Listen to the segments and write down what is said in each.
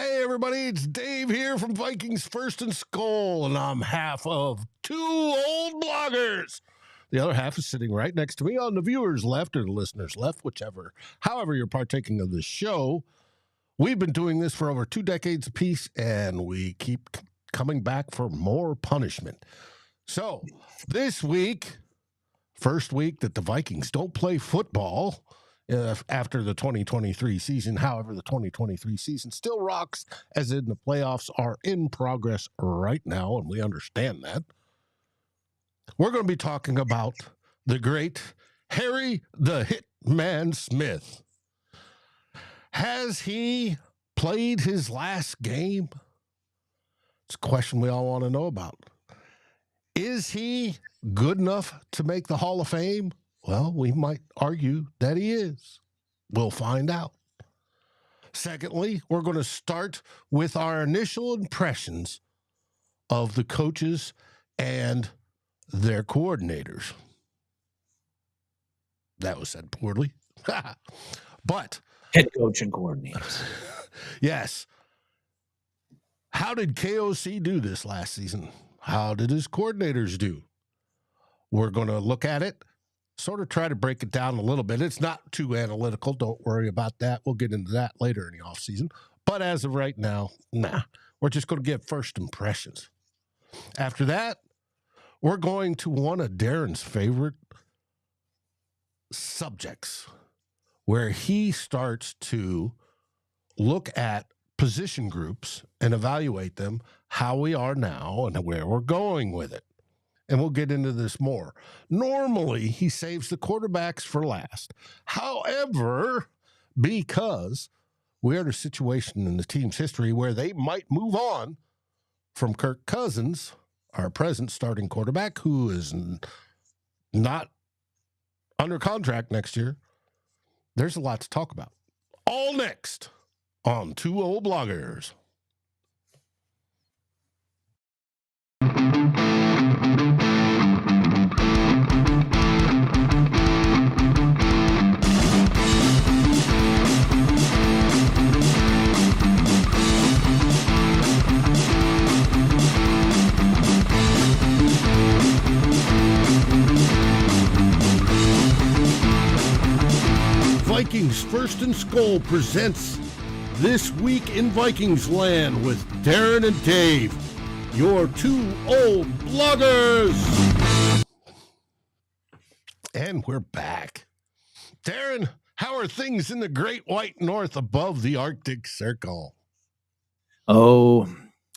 Hey, everybody, it's Dave here from Vikings First and SKOL, and I'm half of two old bloggers. The other half is sitting right next to me on the viewer's left or the listener's left, however you're partaking of this show. We've been doing this for over 2 decades apiece, and we keep coming back for more punishment. So this week, first week that the Vikings don't play football after the 2023 season. However, the 2023 season still rocks, as in the playoffs are in progress right now, and we understand that. We're going to be talking about the great Harry the Hitman Smith. Has he played his last game? It's a question we all want to know about. Is he good enough to make the Hall of Fame? Well, we might argue that he is. We'll find out. Secondly, we're going to start with our initial impressions of the coaches and their coordinators. That was said poorly. But head coach and coordinators. Yes. How did KOC do this last season? How did his coordinators do? We're going to look at it, sort of try to break it down a little bit. It's not too analytical. Don't worry about that. We'll get into that later in the offseason. But as of right now, we're just going to give first impressions. After that, we're going to one of Darren's favorite subjects, where he starts to look at position groups and evaluate them, how we are now and where we're going with it. And we'll get into this more. Normally, he saves the quarterbacks for last. However, because we're in a situation in the team's history where they might move on from Kirk Cousins, our present starting quarterback, who is not under contract next year, there's a lot to talk about. All next on Two Old Bloggers. Vikings First and SKOL presents This Week in Vikings Land with Darren and Dave, your two old bloggers. And we're back. Darren, how are things in the great white north above the Arctic Circle? Oh,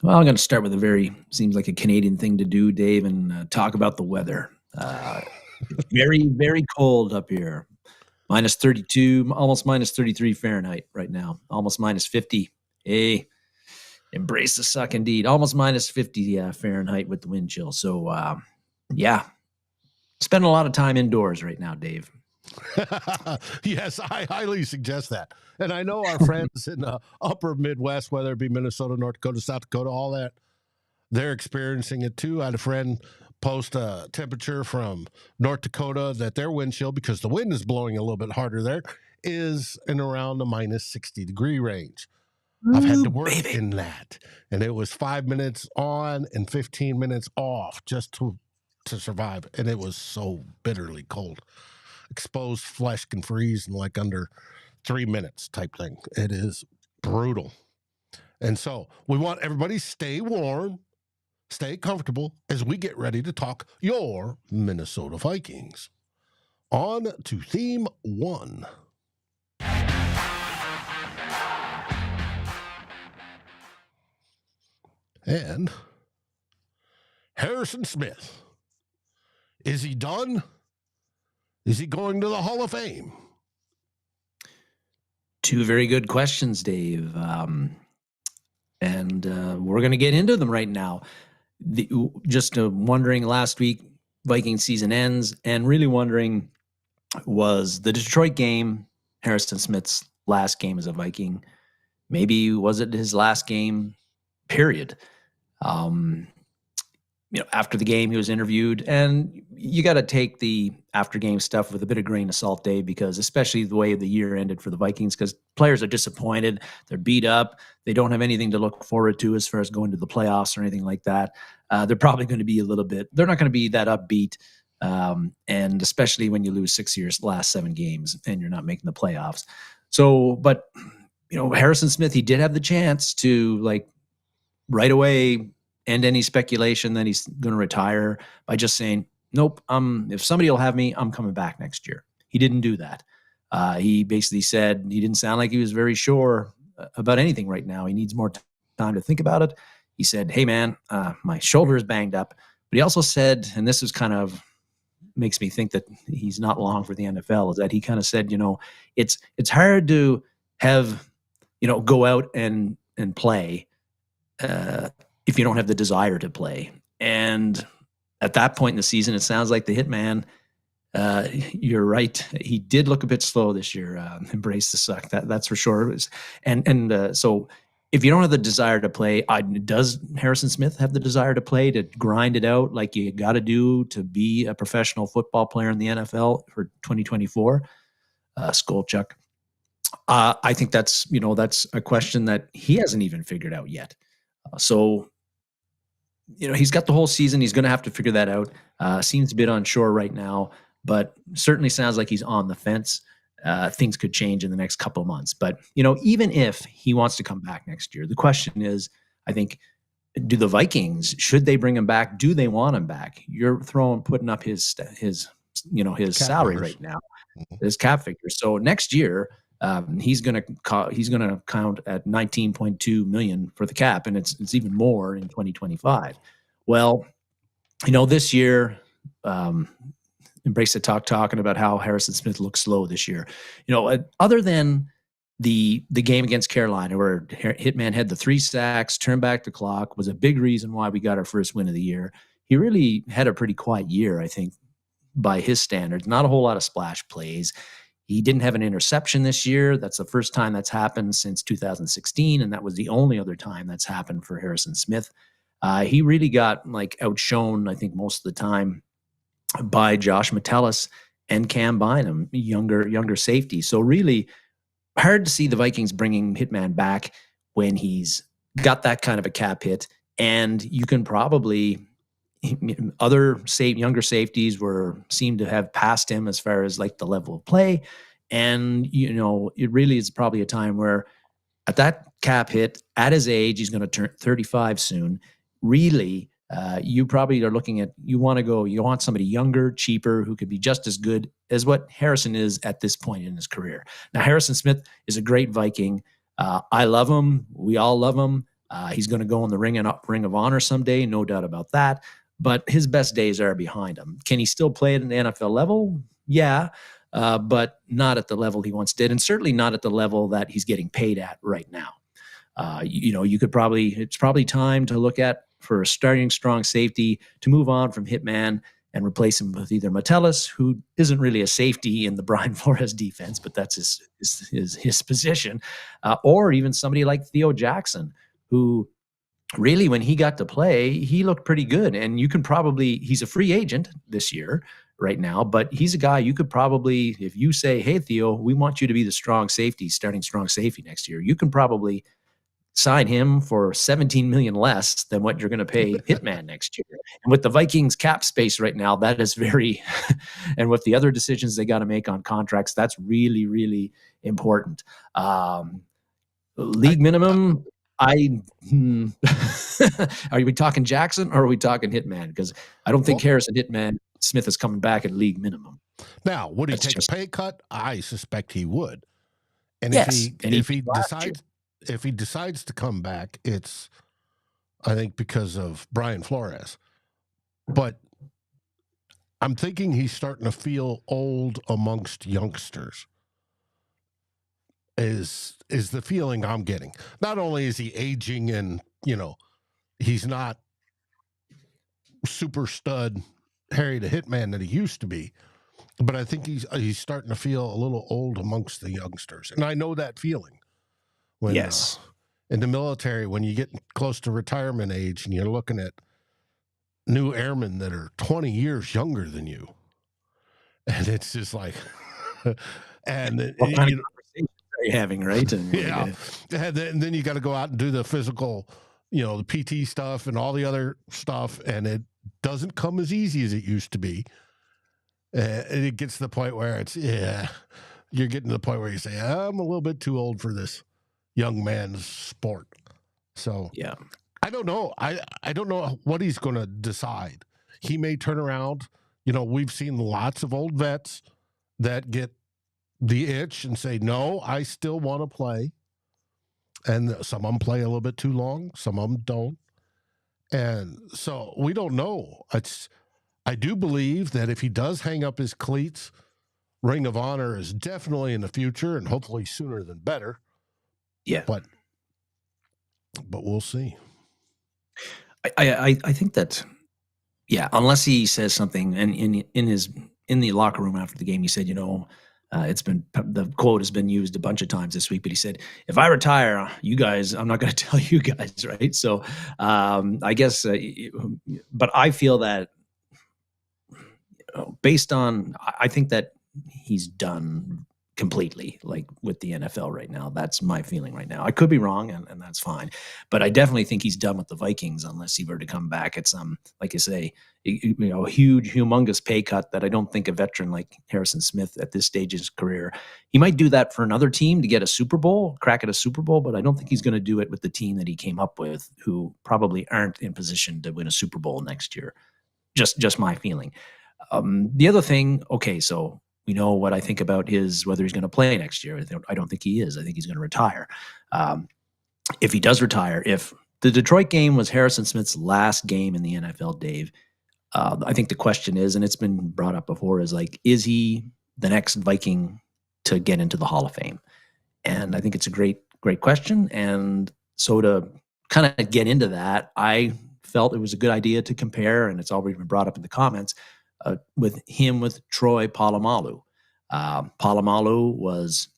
well, I'm going to start with seems like a Canadian thing to do, Dave, and talk about the weather. It's very, very cold up here. Minus 32, almost minus 33 Fahrenheit right now. Almost minus 50. Hey, embrace the suck indeed. Almost minus 50 Fahrenheit with the wind chill. So, spending a lot of time indoors right now, Dave. Yes, I highly suggest that. And I know our friends in the upper Midwest, whether it be Minnesota, North Dakota, South Dakota, all that, they're experiencing it too. I had a friend post a temperature from North Dakota that their wind chill, because the wind is blowing a little bit harder there, is in around the minus 60 degree range. I've had to work in that. And it was 5 minutes on and 15 minutes off just to survive. And it was so bitterly cold. Exposed flesh can freeze in like under 3 minutes type thing. It is brutal. And so we want everybody to stay warm, stay comfortable as we get ready to talk your Minnesota Vikings. On to theme 1. And Harrison Smith. Is he done? Is he going to the Hall of Fame? Two very good questions, Dave. And we're going to get into them right now. Just wondering, last week, Viking season ends, and really wondering, was the Detroit game Harrison Smith's last game as a Viking? Maybe was it his last game, period? after the game, he was interviewed, and you got to take the after game stuff with a bit of grain of salt, Dave, because especially the way the year ended for the Vikings, because players are disappointed, they're beat up, they don't have anything to look forward to as far as going to the playoffs or anything like that. They're probably going to be they're not going to be that upbeat, and especially when you lose 6 years, last 7 games, and you're not making the playoffs. So, but Harrison Smith, he did have the chance to right away end any speculation that he's going to retire by just saying, nope, if somebody will have me, I'm coming back next year. He didn't do that. He basically said he didn't sound like he was very sure about anything right now. He needs more time to think about it. He said, hey, man, my shoulder is banged up. But he also said, and this is kind of makes me think that he's not long for the NFL, is that he kind of said, it's hard to have, go out and play if you don't have the desire to play. And at that point in the season, it sounds like the Hitman, you're right. He did look a bit slow this year. Embrace the suck. That's for sure. So if you don't have the desire to play, does Harrison Smith have the desire to play, to grind it out like you got to do to be a professional football player in the NFL for 2024? SKOL Chuck. I think that's a question that he hasn't even figured out yet. So, he's got the whole season. He's going to have to figure that out. Seems a bit unsure right now, but certainly sounds like he's on the fence. Things could change in the next couple of months. But, even if he wants to come back next year, the question is, I think, do the Vikings, should they bring him back? Do they want him back? You're putting up his salary right now, his cap figure. So next year, he's going to count at 19.2 million for the cap, and it's even more in 2025. Well, this year, Embrace the talking about how Harrison Smith looks slow this year. Other than the game against Carolina, where Hitman had the 3 sacks, turned back the clock, was a big reason why we got our first win of the year. He really had a pretty quiet year, I think, by his standards. Not a whole lot of splash plays. He didn't have an interception this year. That's the first time that's happened since 2016, and that was the only other time that's happened for Harrison Smith. He really got outshone, I think, most of the time by Josh Metellus and Cam Bynum, younger safety. So really hard to see the Vikings bringing Hitman back when he's got that kind of a cap hit, and you can probably other younger safeties seem to have passed him as far as the level of play. And, it really is probably a time where at that cap hit, at his age, he's going to turn 35 soon. Really, you probably are looking at, you want somebody younger, cheaper, who could be just as good as what Harrison is at this point in his career. Now, Harrison Smith is a great Viking. I love him. We all love him. He's going to go in the Ring of Honor someday, no doubt about that. But his best days are behind him. Can he still play at an NFL level? Yeah, but not at the level he once did, and certainly not at the level that he's getting paid at right now. It's probably time to look at, for a starting strong safety, to move on from Hitman and replace him with either Metellus, who isn't really a safety in the Brian Flores defense, but that's his position, or even somebody like Theo Jackson, who really, when he got to play, he looked pretty good. And he's a free agent this year right now, but he's a guy you could probably, if you say, hey, Theo, we want you to be the starting strong safety next year, you can probably sign him for $17 million less than what you're going to pay Hitman next year. And with the Vikings cap space right now, that is very, and with the other decisions they got to make on contracts, that's really, really important. League minimum, are we talking Jackson or are we talking Hitman? Because I don't think Harrison Hitman Smith is coming back at league minimum. Now, would he take a pay cut? I suspect he would. And yes, if he decides to come back, it's, I think, because of Brian Flores. But I'm thinking he's starting to feel old amongst youngsters. Is the feeling I'm getting. Not only is he aging and, he's not super stud Harry the Hitman that he used to be, but I think he's starting to feel a little old amongst the youngsters. And I know that feeling. In the military, when you get close to retirement age and you're looking at new airmen that are 20 years younger than you. And it's just like, and What kind you of know, conversations are you having, right? And yeah. And then you got to go out and do the physical, the PT stuff and all the other stuff. And it doesn't come as easy as it used to be. And it gets to the point where you're getting to the point where you say, I'm a little bit too old for this young man's sport. So yeah. I don't know. I don't know what he's going to decide. He may turn around. We've seen lots of old vets that get the itch and say, no, I still want to play. And some of them play a little bit too long. Some of them don't. And so we don't know. I do believe that if he does hang up his cleats, Ring of Honor is definitely in the future and hopefully sooner than better. Yeah. But we'll see. I think that, unless he says something, and in the locker room after the game, he said, it's been, the quote has been used a bunch of times this week, but he said, if I retire, you guys, I'm not going to tell you guys, right? So I guess, but I feel that based on, I think that he's done completely, like with the NFL right now. That's my feeling right now. I could be wrong, and that's fine. But I definitely think he's done with the Vikings unless he were to come back at some, like I say, a huge, humongous pay cut that I don't think a veteran like Harrison Smith at this stage of his career, he might do that for another team to get a Super Bowl, crack at a Super Bowl, but I don't think he's going to do it with the team that he came up with, who probably aren't in position to win a Super Bowl next year. Just my feeling. The other thing, okay, so we know what I think about whether he's going to play next year. I don't think he is. I think he's going to retire. If he does retire, if the Detroit game was Harrison Smith's last game in the NFL, Dave, I think the question is, and it's been brought up before, is like, is he the next Viking to get into the Hall of Fame? And I think it's a great question. And so to kind of get into that, I felt it was a good idea to compare, and it's already been brought up in the comments, with Troy Polamalu. Polamalu was,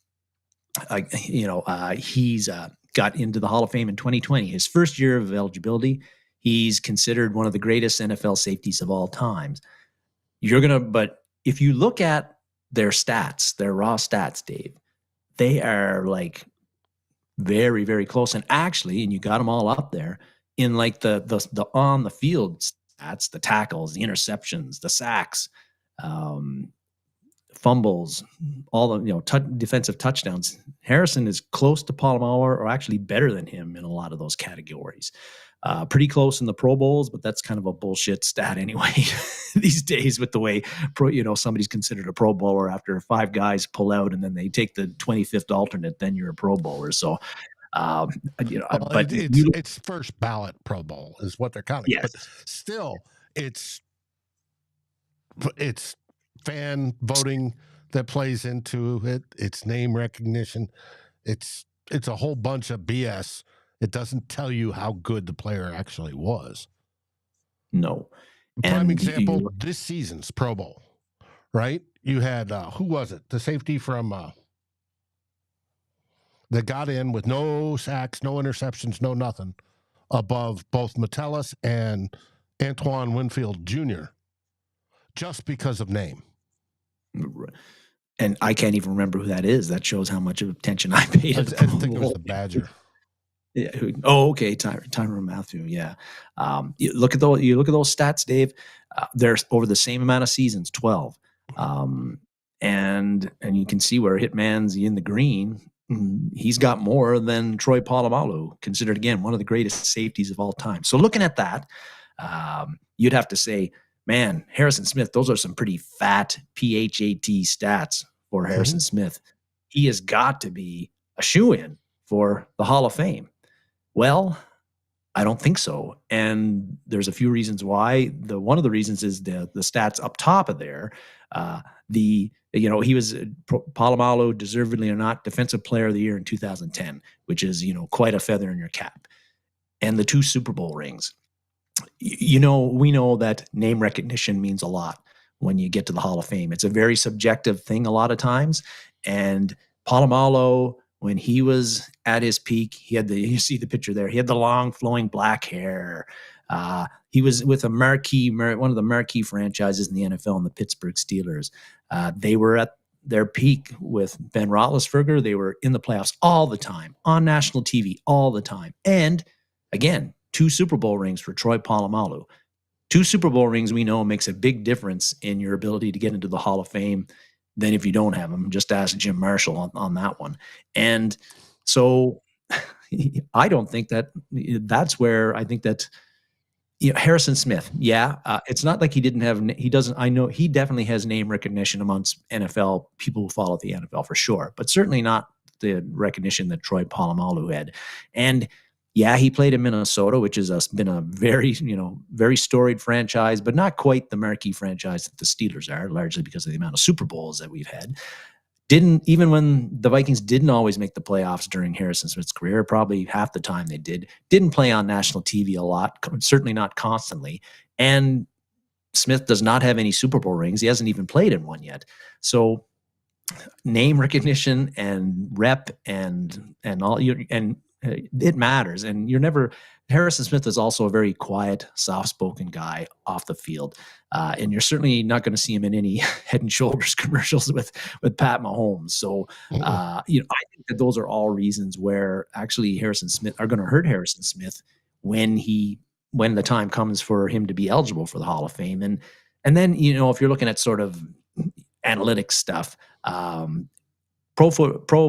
he's got into the Hall of Fame in 2020. His first year of eligibility, he's considered one of the greatest NFL safeties of all times. But if you look at their stats, their raw stats, Dave, they are like very, very close. And actually, and you got them all up there in like the on the field stats, the tackles, the interceptions, the sacks, fumbles, all the defensive touchdowns. Harrison is close to Polamalu, or actually better than him in a lot of those categories. Pretty close in the Pro Bowls, but that's kind of a bullshit stat anyway these days, with the way somebody's considered a Pro Bowler after 5 guys pull out and then they take the 25th alternate, then you're a Pro Bowler. So but it's first ballot Pro Bowl is what they're counting. Yes. But still, it's fan voting that plays into it. It's name recognition. It's a whole bunch of BS. It doesn't tell you how good the player actually was. No. Prime example, this season's Pro Bowl, right? You had, who was it? The safety from that got in with no sacks, no interceptions, no nothing, above both Metellus and Antoine Winfield Jr., just because of name. And I can't even remember who that is. That shows how much of attention I paid. I think it was the Badger. Yeah. Oh, okay. Tyrann Mathieu. Yeah. You look at those stats, Dave. They're over the same amount of seasons, 12. And you can see where Hitman's in the green. He's got more than Troy Polamalu, considered again one of the greatest safeties of all time. So looking at that, you'd have to say, man, Harrison Smith, those are some pretty fat PHAT stats for Harrison Smith. He has got to be a shoo-in for the Hall of Fame. Well, I don't think so. And there's a few reasons why. One of the reasons is the stats up top of there. He was Polamalu, deservedly or not, Defensive Player of the Year in 2010, which is, quite a feather in your cap. And the 2 Super Bowl rings. We know that name recognition means a lot when you get to the Hall of Fame. It's a very subjective thing a lot of times. And Polamalu, when he was at his peak, you see the picture there. He had the long flowing black hair. He was with one of the marquee franchises in the NFL, and the Pittsburgh Steelers. They were at their peak with Ben Roethlisberger. They were in the playoffs all the time, on national TV all the time. And again, 2 Super Bowl rings for Troy Polamalu. 2 Super Bowl rings, we know, makes a big difference in your ability to get into the Hall of Fame than if you don't have them. Just ask Jim Marshall on that one. And so I don't think that's where I think that, Harrison Smith. Yeah. It's not like I know he definitely has name recognition amongst NFL people who follow the NFL for sure, but certainly not the recognition that Troy Polamalu had. And yeah, he played in Minnesota, which has been a very, very storied franchise, but not quite the marquee franchise that the Steelers are, largely because of the amount of Super Bowls that we've had. Even when the Vikings didn't always make the playoffs during Harrison Smith's career, probably half the time they didn't play on national TV a lot, certainly not constantly. And Smith does not have any Super Bowl rings. He hasn't even played in one yet. So name recognition and rep and all it matters. And Harrison Smith is also a very quiet, soft-spoken guy off the field. And you're certainly not going to see him in any Head and Shoulders commercials with Pat Mahomes. So, I think that those are all reasons where actually Harrison Smith are going to hurt Harrison Smith when the time comes for him to be eligible for the Hall of Fame. And then, if you're looking at sort of analytics stuff, Pro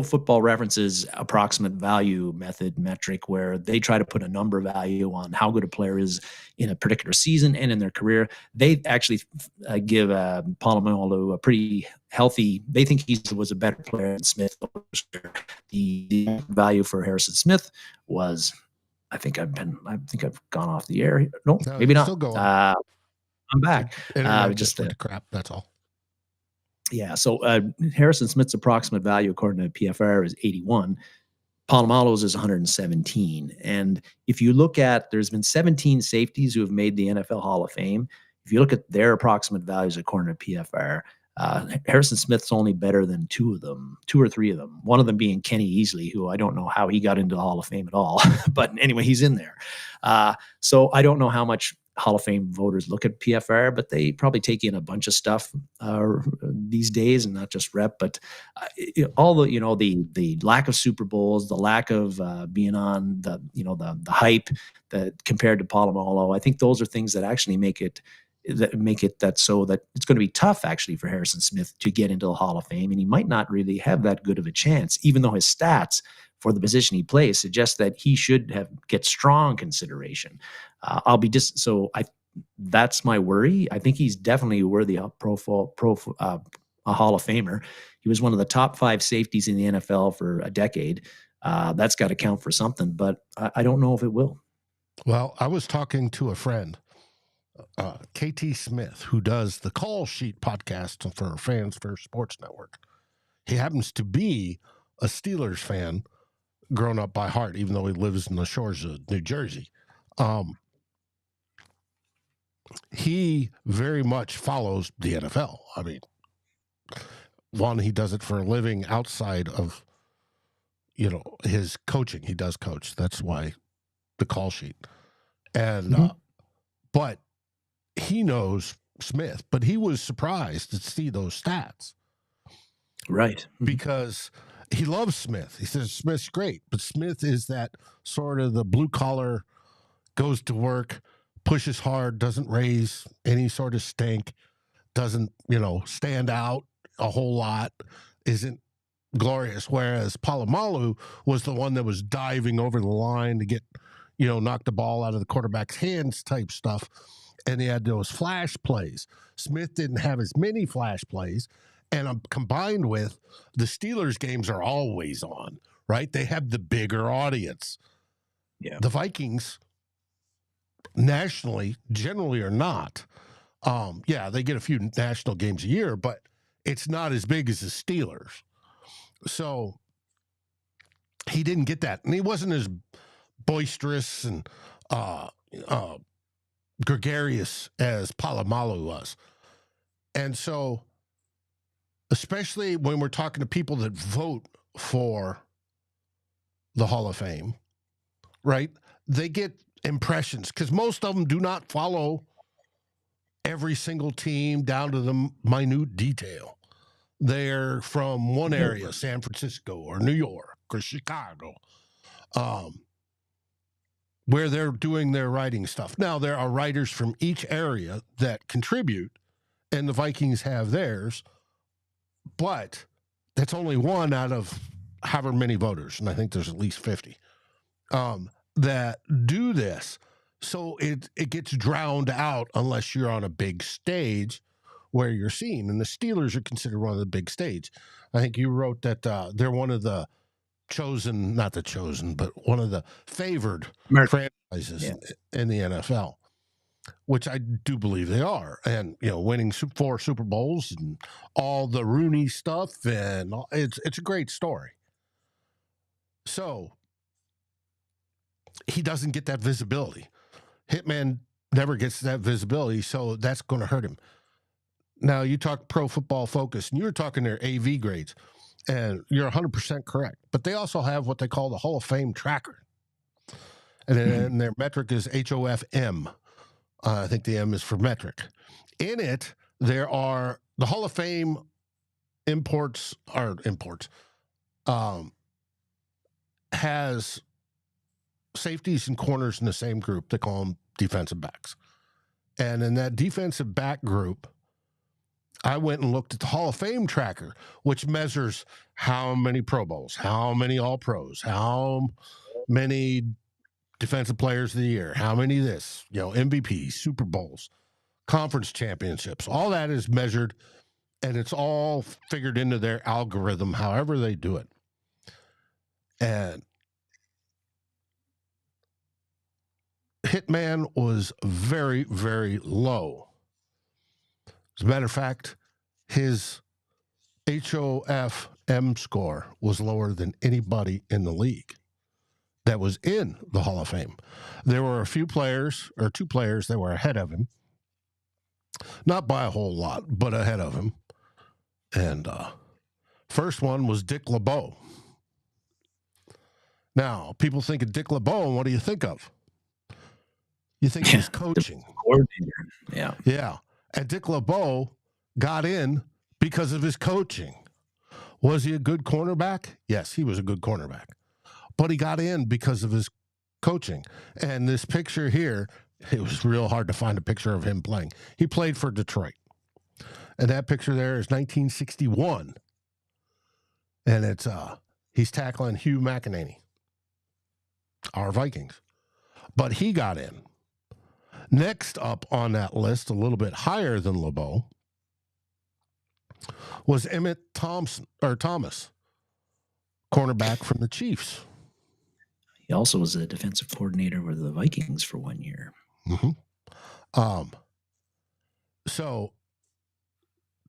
Football Reference's approximate value metric, where they try to put a number value on how good a player is in a particular season and in their career. They actually give Polamalu a pretty healthy. They think he was a better player than Smith. The value for Harrison Smith was, I think I've gone off the air. No, maybe not. Still going. I'm back. Just went to crap. That's all. Yeah, so Harrison Smith's approximate value, according to PFR, is 81. Polamalu's is 117. And if you look at, there's been 17 safeties who have made the NFL Hall of Fame. If you look at their approximate values, according to PFR, Harrison Smith's only better than 2 or 3 of them. One of them being Kenny Easley, who I don't know how he got into the Hall of Fame at all. But anyway, he's in there. So I don't know how much Hall of Fame voters look at PFR, but they probably take in a bunch of stuff these days, and not just rep, but all the lack of Super Bowls, the lack of being on the hype that compared to Polamalu. I think those are things that actually make it so that it's going to be tough actually for Harrison Smith to get into the Hall of Fame, and he might not really have that good of a chance, even though his stats for the position he plays suggest that he should get strong consideration. That's my worry. I think he's definitely worthy of a Hall of Famer. He was one of the top 5 safeties in the NFL for a decade. That's got to count for something, but I don't know if it will. Well, I was talking to a friend, KT Smith, who does the Call Sheet podcast for Fans First Sports Network. He happens to be a Steelers fan, grown up by heart, even though he lives in the shores of New Jersey. He very much follows the NFL. I mean, one, he does it for a living outside of, his coaching. He does coach. That's why the Call Sheet. And, but he knows Smith, but he was surprised to see those stats. Right. Because he loves Smith. He says Smith's great, but Smith is that sort of the blue collar, goes to work, pushes hard, doesn't raise any sort of stink, doesn't, stand out a whole lot, isn't glorious. Whereas Polamalu was the one that was diving over the line to get, knock the ball out of the quarterback's hands type stuff. And he had those flash plays. Smith didn't have as many flash plays. And combined with the Steelers games are always on, right? They have the bigger audience. Yeah. The Vikings nationally generally are not. They get a few national games a year, but it's not as big as the Steelers. So he didn't get that. And he wasn't as boisterous and gregarious as Polamalu was. And so, especially when we're talking to people that vote for the Hall of Fame, right? They get impressions, because most of them do not follow every single team down to the minute detail. They're from one area, San Francisco or New York or Chicago, where they're doing their writing stuff. Now, there are writers from each area that contribute, and the Vikings have theirs, but that's only one out of however many voters, and I think there's at least 50, that do this. So it gets drowned out unless you're on a big stage where you're seen. And the Steelers are considered one of the big stage. I think you wrote that they're one of the chosen, not the chosen, but one of the favored franchises in the NFL, which I do believe they are. And, winning 4 Super Bowls and all the Rooney stuff, and it's a great story. So he doesn't get that visibility. Hitman never gets that visibility, so that's going to hurt him. Now, you talk Pro Football Focus, and you were talking their AV grades, and you're 100% correct. But they also have what they call the Hall of Fame tracker. And then their metric is HOFM. I think the M is for metric. In it, there are the Hall of Fame has safeties and corners in the same group. They call them defensive backs. And in that defensive back group, I went and looked at the Hall of Fame tracker, which measures how many Pro Bowls, how many All-Pros, how many Defensive Players of the Year, how many this, MVP, Super Bowls, conference championships. All that is measured, and it's all figured into their algorithm, however they do it. And Hitman was very, very low. As a matter of fact, his HOFM score was lower than anybody in the league that was in the Hall of Fame. There were a few players, or 2 players, that were ahead of him. Not by a whole lot, but ahead of him. And first one was Dick LeBeau. Now, people think of Dick LeBeau, and what do you think of? You think of his coaching. Coordinator. Yeah. And Dick LeBeau got in because of his coaching. Was he a good cornerback? Yes, he was a good cornerback. But he got in because of his coaching. And this picture here, it was real hard to find a picture of him playing. He played for Detroit. And that picture there is 1961. And it's he's tackling Hugh McEnany, our Vikings. But he got in. Next up on that list, a little bit higher than LeBeau, was Emmett Thomas, cornerback from the Chiefs. He also was a defensive coordinator with the Vikings for 1 year. So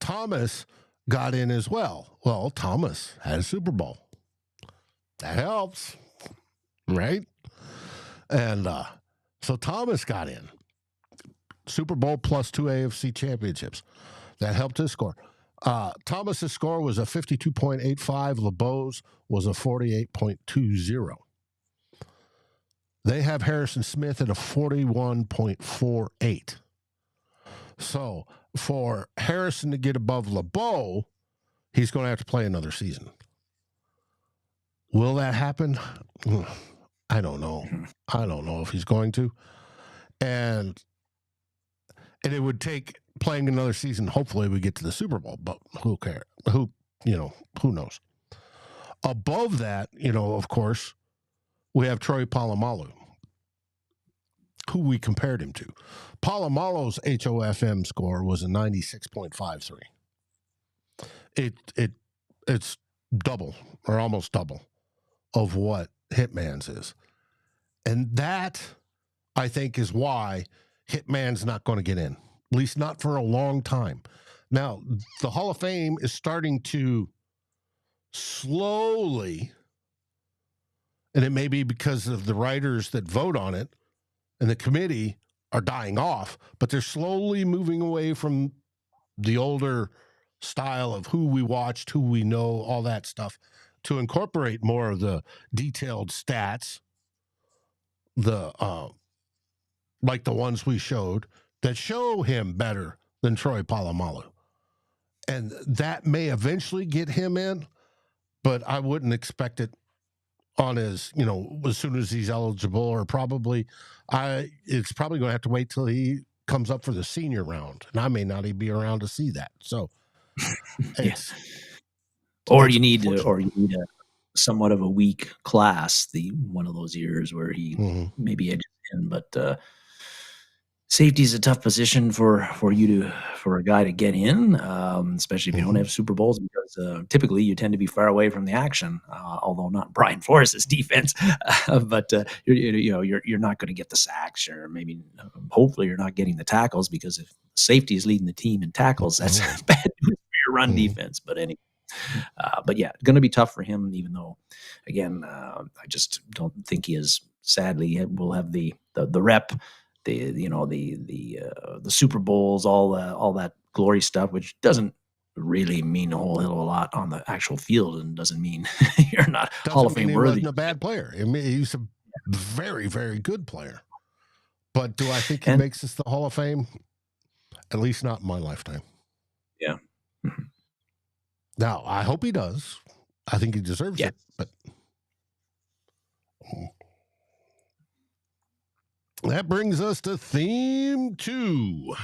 Thomas got in as well. Well, Thomas had a Super Bowl. That helps, right? And so Thomas got in. Super Bowl plus 2 AFC championships. That helped his score. Thomas's score was a 52.85. LeBeau's was a 48.20. They have Harrison Smith at a 41.48. So for Harrison to get above LeBeau, he's going to have to play another season. Will that happen? I don't know. I don't know if he's going to. And it would take playing another season. Hopefully we get to the Super Bowl, but who cares? Who knows? Above that, of course, we have Troy Polamalu, who we compared him to. Polamalu's HOFM score was a 96.53. It's double or almost double of what Hitman's is. And that, I think, is why Hitman's not going to get in, at least not for a long time. Now, the Hall of Fame is starting to slowly, and it may be because of the writers that vote on it and the committee are dying off, but they're slowly moving away from the older style of who we watched, who we know, all that stuff, to incorporate more of the detailed stats, the like the ones we showed that show him better than Troy Polamalu. And that may eventually get him in, but I wouldn't expect it on his, as soon as he's eligible, or probably it's probably going to have to wait till he comes up for the senior round. And I may not even be around to see that. So it's, or you need a somewhat of a weak class, one of those years where he maybe edges in, but safety is a tough position for a guy to get in, especially if you don't have Super Bowls, because typically you tend to be far away from the action. Although not Brian Flores' defense, but you're not going to get the sacks, or maybe hopefully you're not getting the tackles, because if safety is leading the team in tackles, that's bad news for your run defense. But anyway. But yeah, going to be tough for him, even though, again, I just don't think he is. Sadly, will have the rep, the Super Bowls, all that glory stuff, which doesn't really mean a whole hell of a lot on the actual field, and doesn't mean you're not Hall of Fame worthy. He wasn't a bad player. I mean, he's a very, very good player. But do I think he makes this the Hall of Fame? At least not in my lifetime. Yeah. Now, I hope he does. I think he deserves it. But that brings us to theme 2.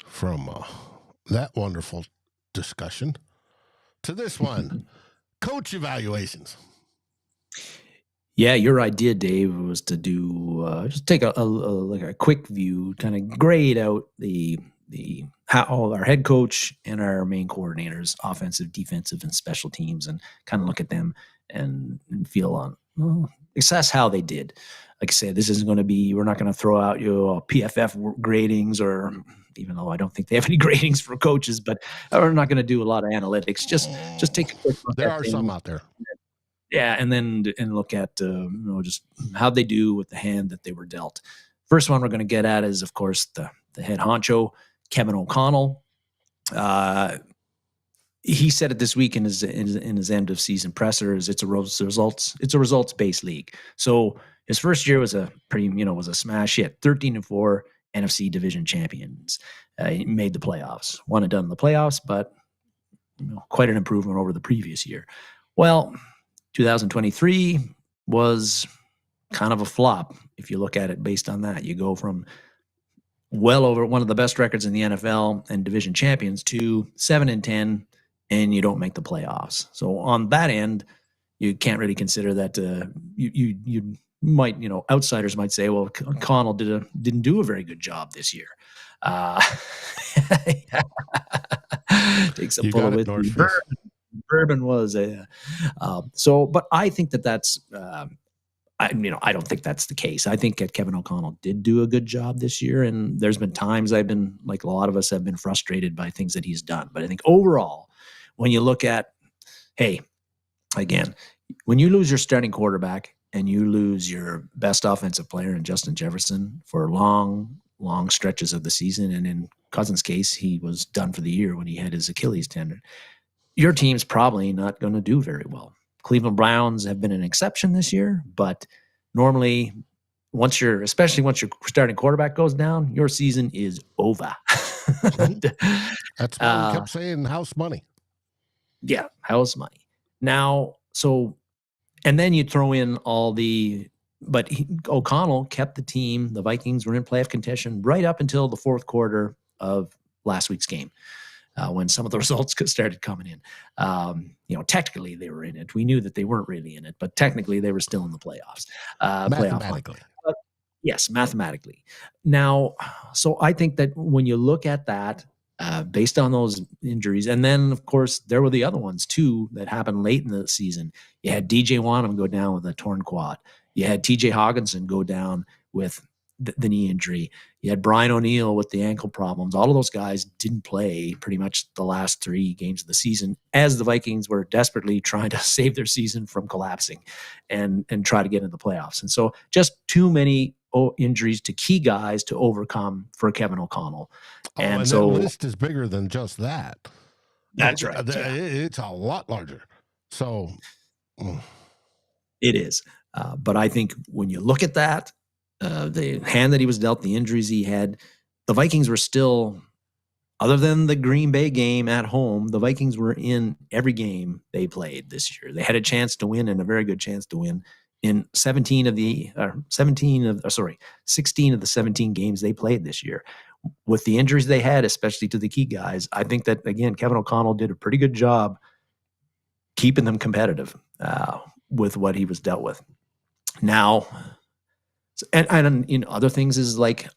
From that wonderful discussion to this one, coach evaluations. Yeah, your idea, Dave, was to do just take a quick view, kind of grade out how our head coach and our main coordinators, offensive, defensive, and special teams, and kind of look at them and feel assess how they did. Like I said, this isn't going to be. We're not going to throw out PFF gradings, or even though I don't think they have any gradings for coaches, but we're not going to do a lot of analytics. Just take a quick look. There are some out there. Yeah, and look at just how they do with the hand that they were dealt. First one we're going to get at is, of course, the head honcho, Kevin O'Connell. He said it this week in his end of season pressers. It's a results based league. So his first year was a smash hit. 13-4 NFC division champions. He made the playoffs. One and done in the playoffs, but quite an improvement over the previous year. Well, 2023 was kind of a flop. If you look at it based on that, you go from well over one of the best records in the NFL and division champions to 7-10, and you don't make the playoffs. So on that end, you can't really consider that. You might, outsiders might say, well, Connell didn't do a very good job this year. Takes a pull with Bourbon was a but I think that's I don't think that's the case. I think that Kevin O'Connell did do a good job this year, and there's been times I've been, like a lot of us, have been frustrated by things that he's done. But I think overall, when you look at, when you lose your starting quarterback and you lose your best offensive player in Justin Jefferson for long stretches of the season, and in Cousins' case, he was done for the year when he had his Achilles tendon, your team's probably not going to do very well. Cleveland Browns have been an exception this year, but normally, especially once your starting quarterback goes down, your season is over. That's why we kept saying house money. Yeah, house money. Now, and then you throw in but O'Connell kept the team. The Vikings were in playoff contention right up until the fourth quarter of last week's game. When some of the results started coming in. Technically they were in it. We knew that they weren't really in it, but technically they were still in the playoffs. Mathematically. Yes, mathematically. Now, so I think that when you look at that, based on those injuries, and then, of course, there were the other ones, too, that happened late in the season. You had DJ Wanham go down with a torn quad. You had TJ Hawkinson go down with the knee injury. You had Brian O'Neill with the ankle problems. All of those guys didn't play pretty much the last 3 games of the season, as the Vikings were desperately trying to save their season from collapsing and try to get into the playoffs. And so just too many injuries to key guys to overcome for Kevin O'Connell. And so the list is bigger than just that. That's right. Yeah. It's a lot larger. So it is. But I think when you look at that, the hand that he was dealt, the injuries he had, the Vikings were still, other than the Green Bay game at home, the Vikings were in every game they played this year. They had a chance to win and a very good chance to win in 16 of the 17 games they played this year. With the injuries they had, especially to the key guys, I think that, again, Kevin O'Connell did a pretty good job keeping them competitive with what he was dealt with. Now, and you know, other things is like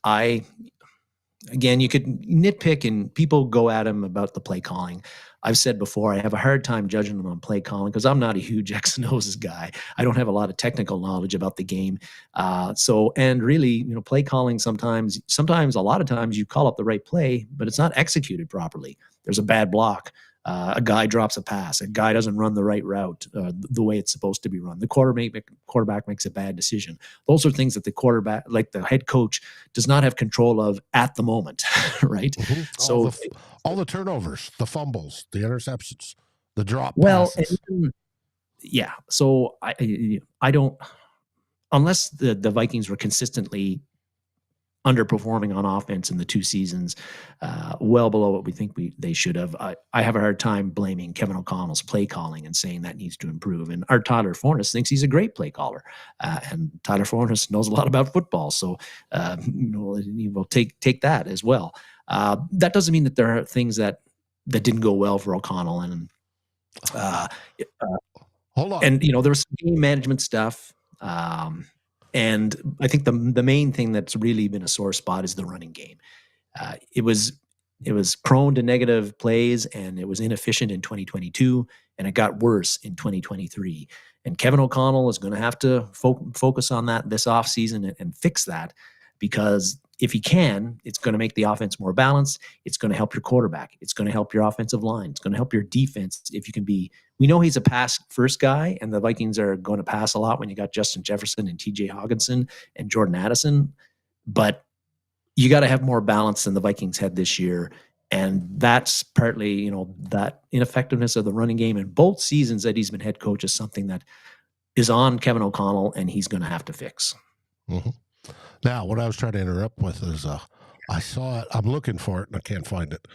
again, you could nitpick and people go at him about the play calling. I've said before, I have a hard time judging him on play calling because I'm not a huge X and O's guy. I don't have a lot of technical knowledge about the game. And really, you know, play calling sometimes, a lot of times you call up the right play, but it's not executed properly. There's a bad block. A guy drops a pass. A guy doesn't run the right route the way it's supposed to be run. The quarterback makes a bad decision. Those are things that the quarterback, like the head coach, does not have control of at the moment, right? Mm-hmm. So all the turnovers, the fumbles, the interceptions, the drop passes. Yeah. So I don't, unless the Vikings were consistently underperforming on offense in the 2 seasons, well below what we think they should have. I have a hard time blaming Kevin O'Connell's play calling and saying that needs to improve. And our Tyler Fornes thinks he's a great play caller, and Tyler Fornes knows a lot about football, so we'll take that as well. That doesn't mean that there are things that didn't go well for O'Connell, and hold on, and there was some game management stuff. And I think the main thing that's really been a sore spot is the running game. It was prone to negative plays, and it was inefficient in 2022, and it got worse in 2023. And Kevin O'Connell is going to have to focus on that this offseason and fix that, because if he can, it's going to make the offense more balanced. It's going to help your quarterback. It's going to help your offensive line. It's going to help your defense. If you can be, we know he's a pass first guy, and the Vikings are going to pass a lot when you got Justin Jefferson and TJ Hawkinson and Jordan Addison, but you got to have more balance than the Vikings had this year. And that's partly, that ineffectiveness of the running game in both seasons that he's been head coach is something that is on Kevin O'Connell, and he's going to have to fix. Mm-hmm. Now, what I was trying to interrupt with is I saw it. I'm looking for it, and I can't find it.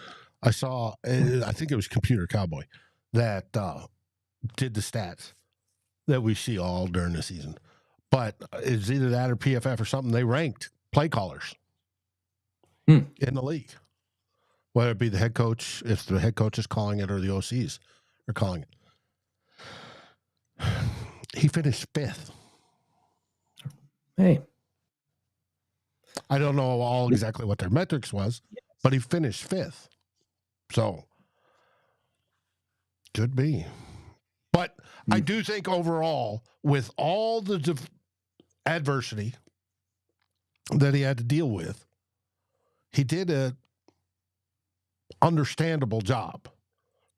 I saw, I think it was Computer Cowboy that did the stats that we see all during the season. But it's either that or PFF or something. They ranked play callers in the league, whether it be the head coach, if the head coach is calling it, or the OCs are calling it. He finished 5th. Hey. I don't know all exactly what their metrics was, but he finished 5th. So, could be. But I do think overall, with all the adversity that he had to deal with, he did a understandable job,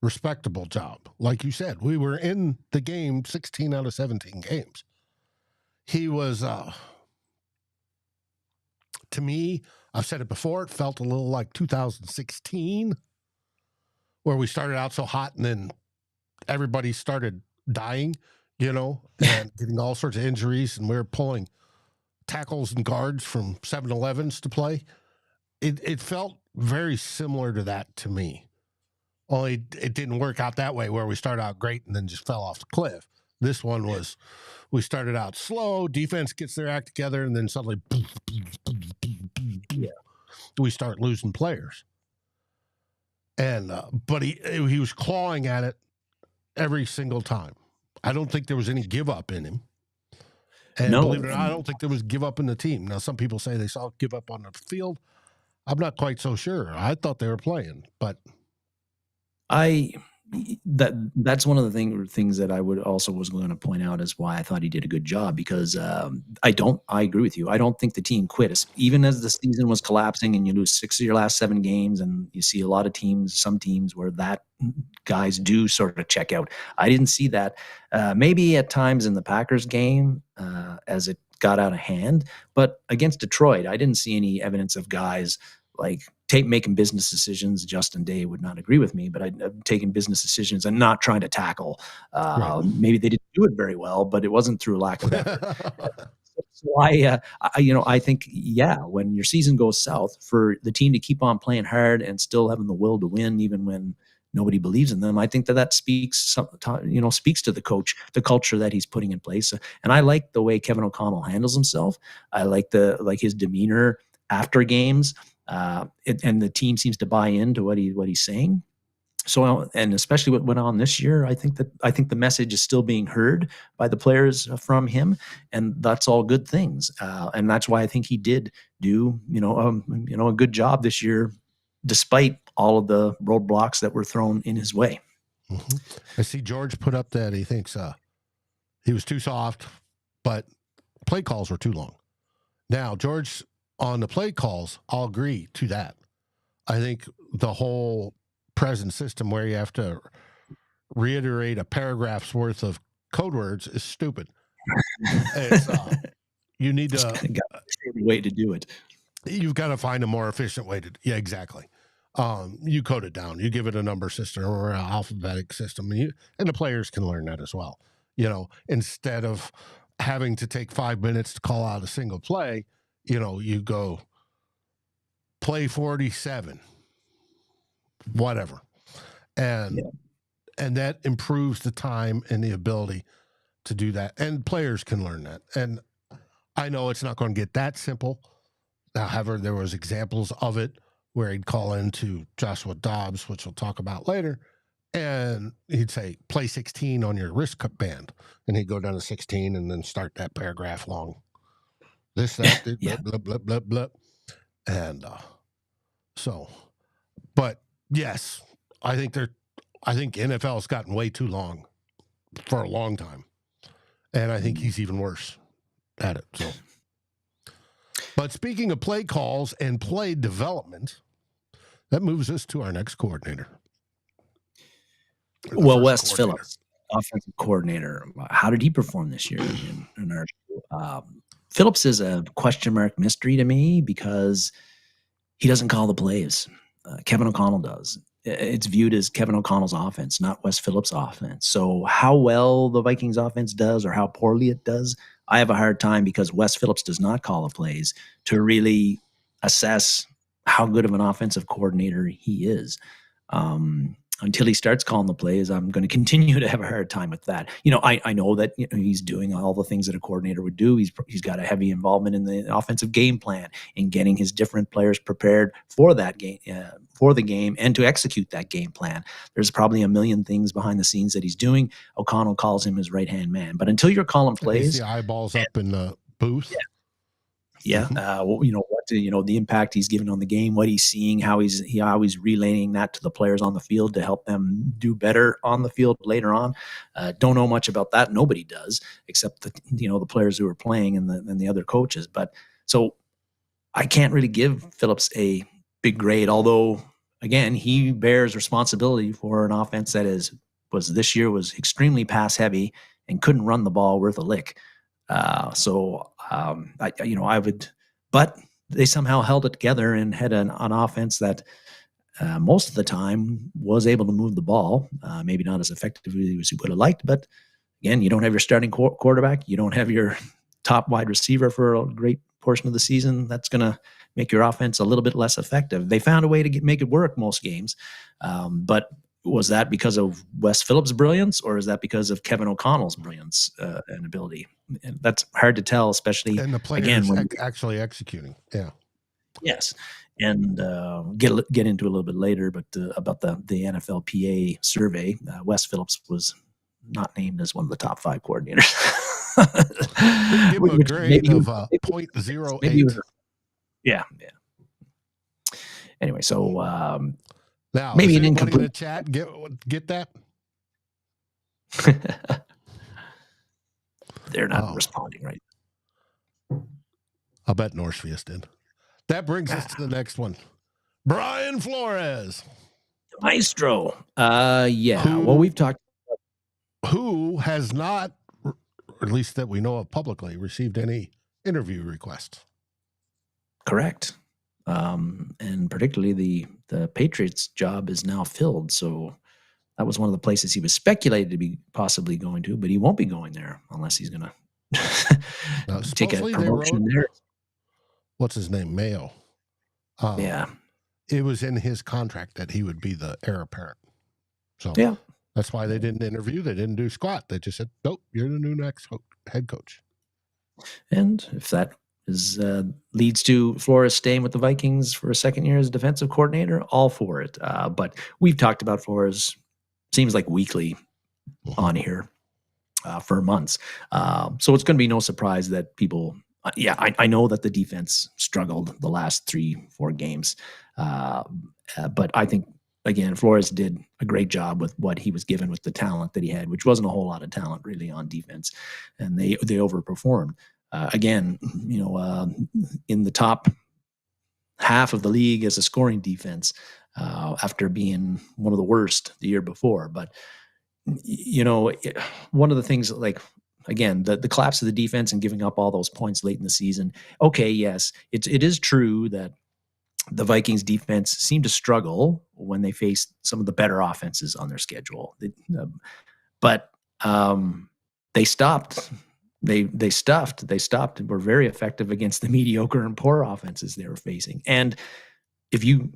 respectable job. Like you said, we were in the game 16 out of 17 games. He was... to me, I've said it before, it felt a little like 2016, where we started out so hot and then everybody started dying, and getting all sorts of injuries, and we were pulling tackles and guards from 7-Elevens to play. It felt very similar to that to me. Only it didn't work out that way, where we started out great and then just fell off the cliff. This one was, we started out slow, defense gets their act together, and then suddenly we start losing players. And but he was clawing at it every single time. I don't think there was any give up in him. And believe it or not, I don't think there was give up in the team. Now, some people say they saw give up on the field. I'm not quite so sure. I thought they were playing, but that's one of the things that I was going to point out is why I thought he did a good job, because I agree with you. I don't think the team quit. Even as the season was collapsing and you lose 6 of your last 7 games, and you see a lot of teams, some teams where that guys do sort of check out. I didn't see that. Maybe at times in the Packers game as it got out of hand, but against Detroit, I didn't see any evidence of guys like making business decisions. Justin Day would not agree with me, but I'm taking business decisions and not trying to tackle. Right. Maybe they didn't do it very well, but it wasn't through lack of effort. So I think, when your season goes south, for the team to keep on playing hard and still having the will to win, even when nobody believes in them, I think that speaks to the coach, the culture that he's putting in place. And I like the way Kevin O'Connell handles himself. I like his demeanor after games, and the team seems to buy into what he's saying. So, and especially what went on this year, I think the message is still being heard by the players from him, and that's all good things. And that's why I think he did do, a good job this year, despite all of the roadblocks that were thrown in his way. Mm-hmm. I see George put up that he thinks he was too soft, but play calls were too long. Now, George, on the play calls, I'll agree to that. I think the whole present system where you have to reiterate a paragraph's worth of code words is stupid. You need to way to do it. You've got to find a more efficient way to. Yeah, exactly. You code it down. You give it a number system or an alphabetic system, and the players can learn that as well. Instead of having to take 5 minutes to call out a single play, you go play 47. Whatever. And that improves the time and the ability to do that. And players can learn that. And I know it's not going to get that simple. However, there was examples of it where he'd call into Joshua Dobbs, which we'll talk about later, and he'd say, play 16 on your wrist band. And he'd go down to 16 and then start that paragraph long. This, that, blah, blah, blah, blah, blah. And but yes, I think NFL has gotten way too long for a long time. And I think he's even worse at it. So, but speaking of play calls and play development, that moves us to our next coordinator. Well, Wes Phillips, offensive coordinator. How did he perform this year in our school? Phillips is a question mark mystery to me because he doesn't call the plays. Kevin O'Connell does. It's viewed as Kevin O'Connell's offense, not Wes Phillips' offense. So how well the Vikings offense does or how poorly it does, I have a hard time because Wes Phillips does not call the plays to really assess how good of an offensive coordinator he is. Until he starts calling the plays, I'm going to continue to have a hard time with that. I know that he's doing all the things that a coordinator would do. He's got a heavy involvement in the offensive game plan, in getting his different players prepared for that game, for the game, and to execute that game plan. There's probably a million things behind the scenes that he's doing. O'Connell calls him his right-hand man. But until you're calling plays, the eyeballs up in the booth. Yeah, the impact he's given on the game, what he's seeing, how he's relaying that to the players on the field to help them do better on the field later on. Don't know much about that. Nobody does, except the players who are playing and the other coaches. But so I can't really give Phillips a big grade. Although again, he bears responsibility for an offense that this year was extremely pass heavy and couldn't run the ball worth a lick. I would, but they somehow held it together and had an offense that most of the time was able to move the ball. Maybe not as effectively as you would have liked, but again, you don't have your starting quarterback. You don't have your top wide receiver for a great portion of the season. That's going to make your offense a little bit less effective. They found a way to make it work most games. But was that because of Wes Phillips' brilliance, or is that because of Kevin O'Connell's brilliance and ability? And that's hard to tell, especially and the players actually executing. Yeah. Yes, and get into a little bit later, but about the NFLPA survey, Wes Phillips was not named as one of the top 5 coordinators. Give him a grade of 0.08. Yeah. Anyway, so now maybe an incomplete. In the chat get that. They're not responding right. I'll bet Northfield did. That brings us to the next one. Brian Flores. Maestro. We've talked about who has not, or at least that we know of publicly, received any interview requests. Correct. And particularly the Patriots job is now filled. So that was one of the places he was speculated to be possibly going to, but he won't be going there unless he's going to take a Supposedly they promotion wrote, there. what's his name, Mayo. Yeah. It was in his contract that he would be the heir apparent. So Yeah. that's why they didn't interview. They didn't do squat. They just said, nope, you're the new next head coach. And if that is leads to Flores staying with the Vikings for a second year as defensive coordinator, all for it. But we've talked about Flores, seems like weekly on here for months. So it's going to be no surprise that people, I know that the defense struggled the last 3-4 games. But I think, again, Flores did a great job with what he was given with the talent that he had, which wasn't a whole lot of talent really on defense. And they overperformed. Again, in the top half of the league as a scoring defense after being one of the worst the year before. But, one of the things, like, again, the collapse of the defense and giving up all those points late in the season. Okay, yes, it is true that the Vikings defense seemed to struggle when they faced some of the better offenses on their schedule. But they stopped. They stopped and were very effective against the mediocre and poor offenses they were facing. And if you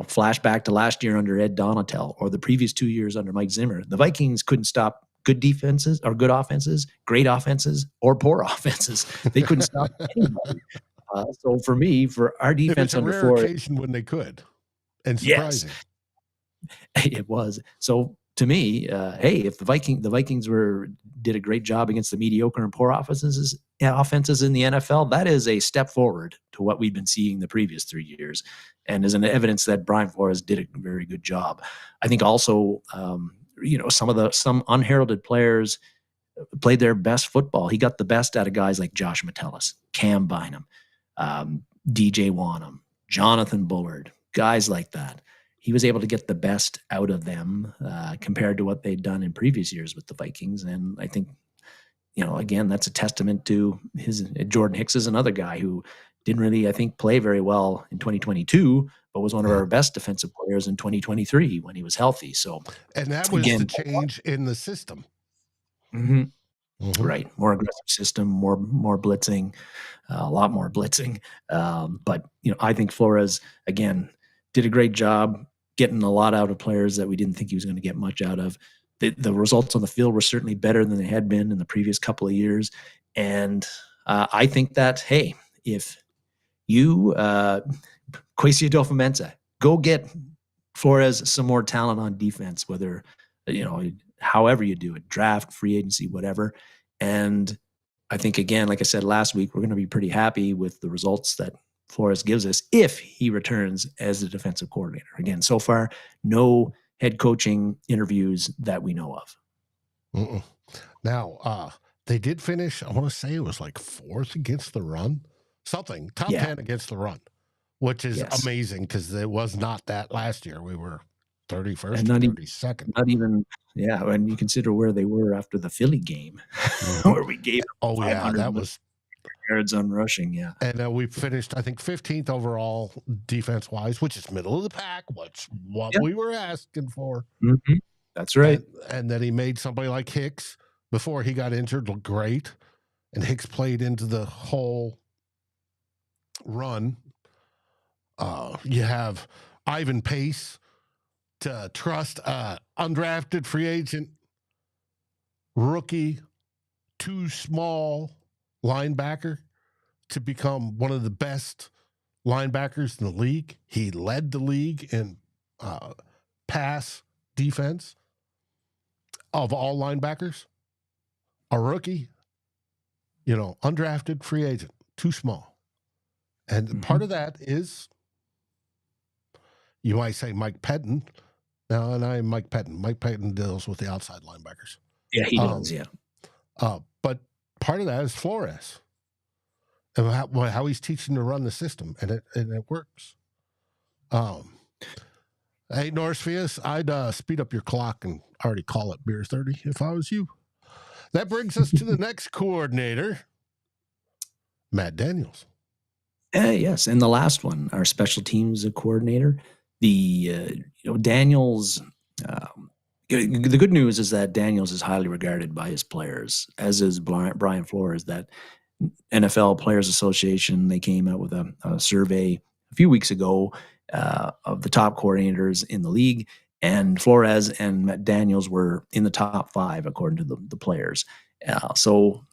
flash back to last year under Ed Donatel or the previous 2 years under Mike Zimmer, the Vikings couldn't stop good defenses or good offenses, great offenses, or poor offenses. They couldn't stop anybody. So for me, for our defense under Flores, rare occasion when they could, and surprising. Yes, it was. So to me, hey, if the Vikings did a great job against the mediocre and poor offenses in the NFL, that is a step forward to what we've been seeing the previous 3 years, and is an evidence that Brian Flores did a very good job. I think also, some unheralded players played their best football. He got the best out of guys like Josh Metellus, Cam Bynum, DJ Wanham, Jonathan Bullard, guys like that. He was able to get the best out of them compared to what they'd done in previous years with the Vikings. And I think, again, that's a testament to Jordan Hicks is another guy who didn't really, I think, play very well in 2022, but was one of our best defensive players in 2023 when he was healthy. So, and that was the change in the system. Mm-hmm. Mm-hmm. Right. More aggressive system, more blitzing, a lot more blitzing. But, I think Flores, again, did a great job getting a lot out of players that we didn't think he was going to get much out of. The results on the field were certainly better than they had been in the previous couple of years. And I think that, hey, if you, Kwesi Adolfo-Mensah, go get Flores some more talent on defense, whether, however you do it, draft, free agency, whatever. And I think, again, like I said last week, we're going to be pretty happy with the results that Flores gives us if he returns as the defensive coordinator. Again, so far, no head coaching interviews that we know of. Mm-mm. Now, they did finish, I want to say it was like 4th against the run, something, top 10 against the run, which is amazing because it was not that last year. We were 31st and 32nd. Not even, when you consider where they were after the Philly game, where we gave that was yards on rushing, and we finished, I think, 15th overall defense-wise, which is middle of the pack, what we were asking for. Mm-hmm. That's right. And then he made somebody like Hicks, before he got injured, look great, and Hicks played into the whole run. You have Ivan Pace to trust undrafted free agent, rookie, too small linebacker to become one of the best linebackers in the league. He led the league in pass defense of all linebackers. A rookie, undrafted free agent, too small. And part of that is, you might say, Mike Pettin. No, and I'm Mike Pettin. Mike Pettin deals with the outside linebackers. Yeah, he does, but part of that is Flores and how he's teaching to run the system, and it works. Hey, Norsefius, I'd speed up your clock and already call it beer 30 if I was you. That brings us to the next coordinator, Matt Daniels. Yes, and the last one, our special teams coordinator, Daniels. The good news is that Daniels is highly regarded by his players, as is Brian Flores. That NFL Players Association, they came out with a survey a few weeks ago of the top coordinators in the league, and Flores and Matt Daniels were in the top 5 according to the players. So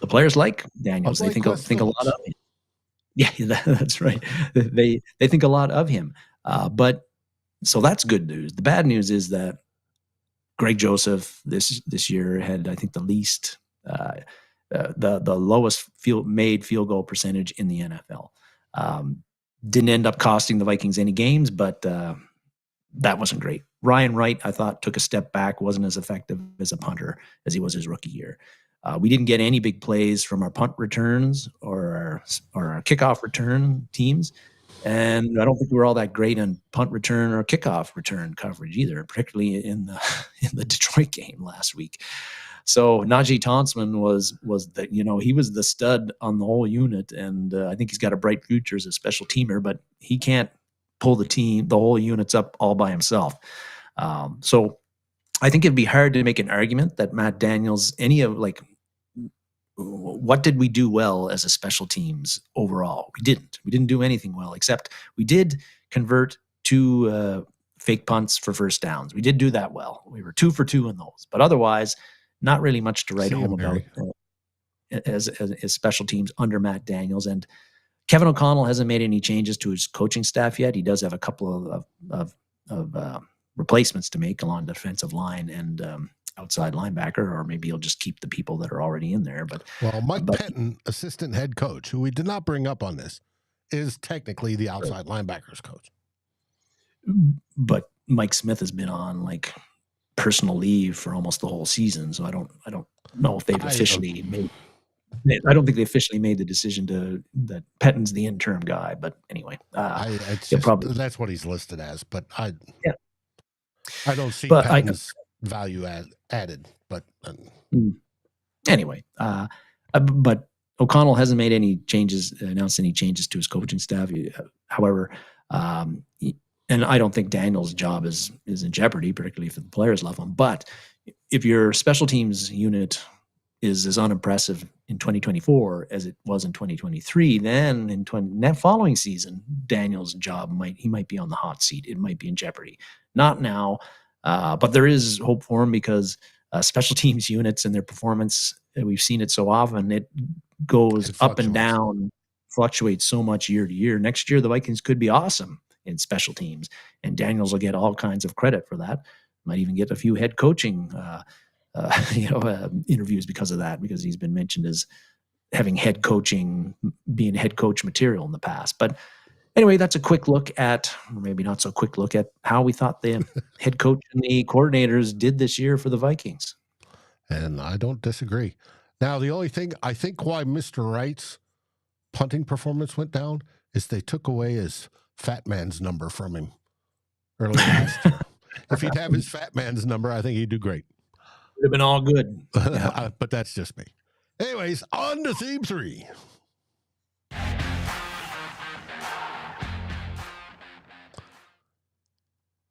the players like Daniels. They think Wes think a lot Phillips. of him. Yeah, that's right. They think a lot of him. But so that's good news. The bad news is that Greg Joseph this year had, I think, the least the lowest field goal percentage in the NFL. Didn't end up costing the Vikings any games, but that wasn't great. Ryan Wright, I thought, took a step back, wasn't as effective as a punter as he was his rookie year. We didn't get any big plays from our punt returns or our kickoff return teams. And I don't think we were all that great on punt return or kickoff return coverage either, particularly in the Detroit game last week. So Najee Tonsman was he was the stud on the whole unit, and I think he's got a bright future as a special teamer, but he can't pull the whole units up all by himself. So I think it'd be hard to make an argument that Matt Daniels, what did we do well as a special teams overall? We didn't do anything well, except we did convert 2 fake punts for first downs. We did do that well. We were 2 for 2 in those, but otherwise not really much to write home about as special teams under Matt Daniels. And Kevin O'Connell hasn't made any changes to his coaching staff yet. He does have a couple of replacements to make along the defensive line and outside linebacker, or maybe he'll just keep the people that are already in there. But Mike Pettin, assistant head coach, who we did not bring up on this, is technically the outside linebackers coach. But Mike Smith has been on personal leave for almost the whole season, so I don't know if they've officially made. I don't think they officially made the decision that Pettin's the interim guy. But anyway, that's what he's listed as. But I don't see Pettin's value added. But anyway, but O'Connell hasn't made any changes, announced any changes to his coaching staff. However, and I don't think Daniel's job is in jeopardy, particularly if the players love him. But if your special teams unit is as unimpressive in 2024 as it was in 2023, then in that following season, Daniel's job might be on the hot seat. It might be in jeopardy. Not now, but there is hope for him because special teams units and their performance, we've seen it so often. It goes up and down, fluctuates so much year to year. Next year, the Vikings could be awesome in special teams, and Daniels will get all kinds of credit for that. Might even get a few head coaching interviews because of that, because he's been mentioned as having being head coach material in the past. But anyway, that's a quick look at, or maybe not so quick look at, how we thought the head coach and the coordinators did this year for the Vikings. And I don't disagree. Now, the only thing I think why Mr. Wright's punting performance went down is they took away his fat man's number from him early last year. If he'd have his fat man's number, I think he'd do great. Would have been all good. Yeah. But that's just me. Anyways, on to theme 3.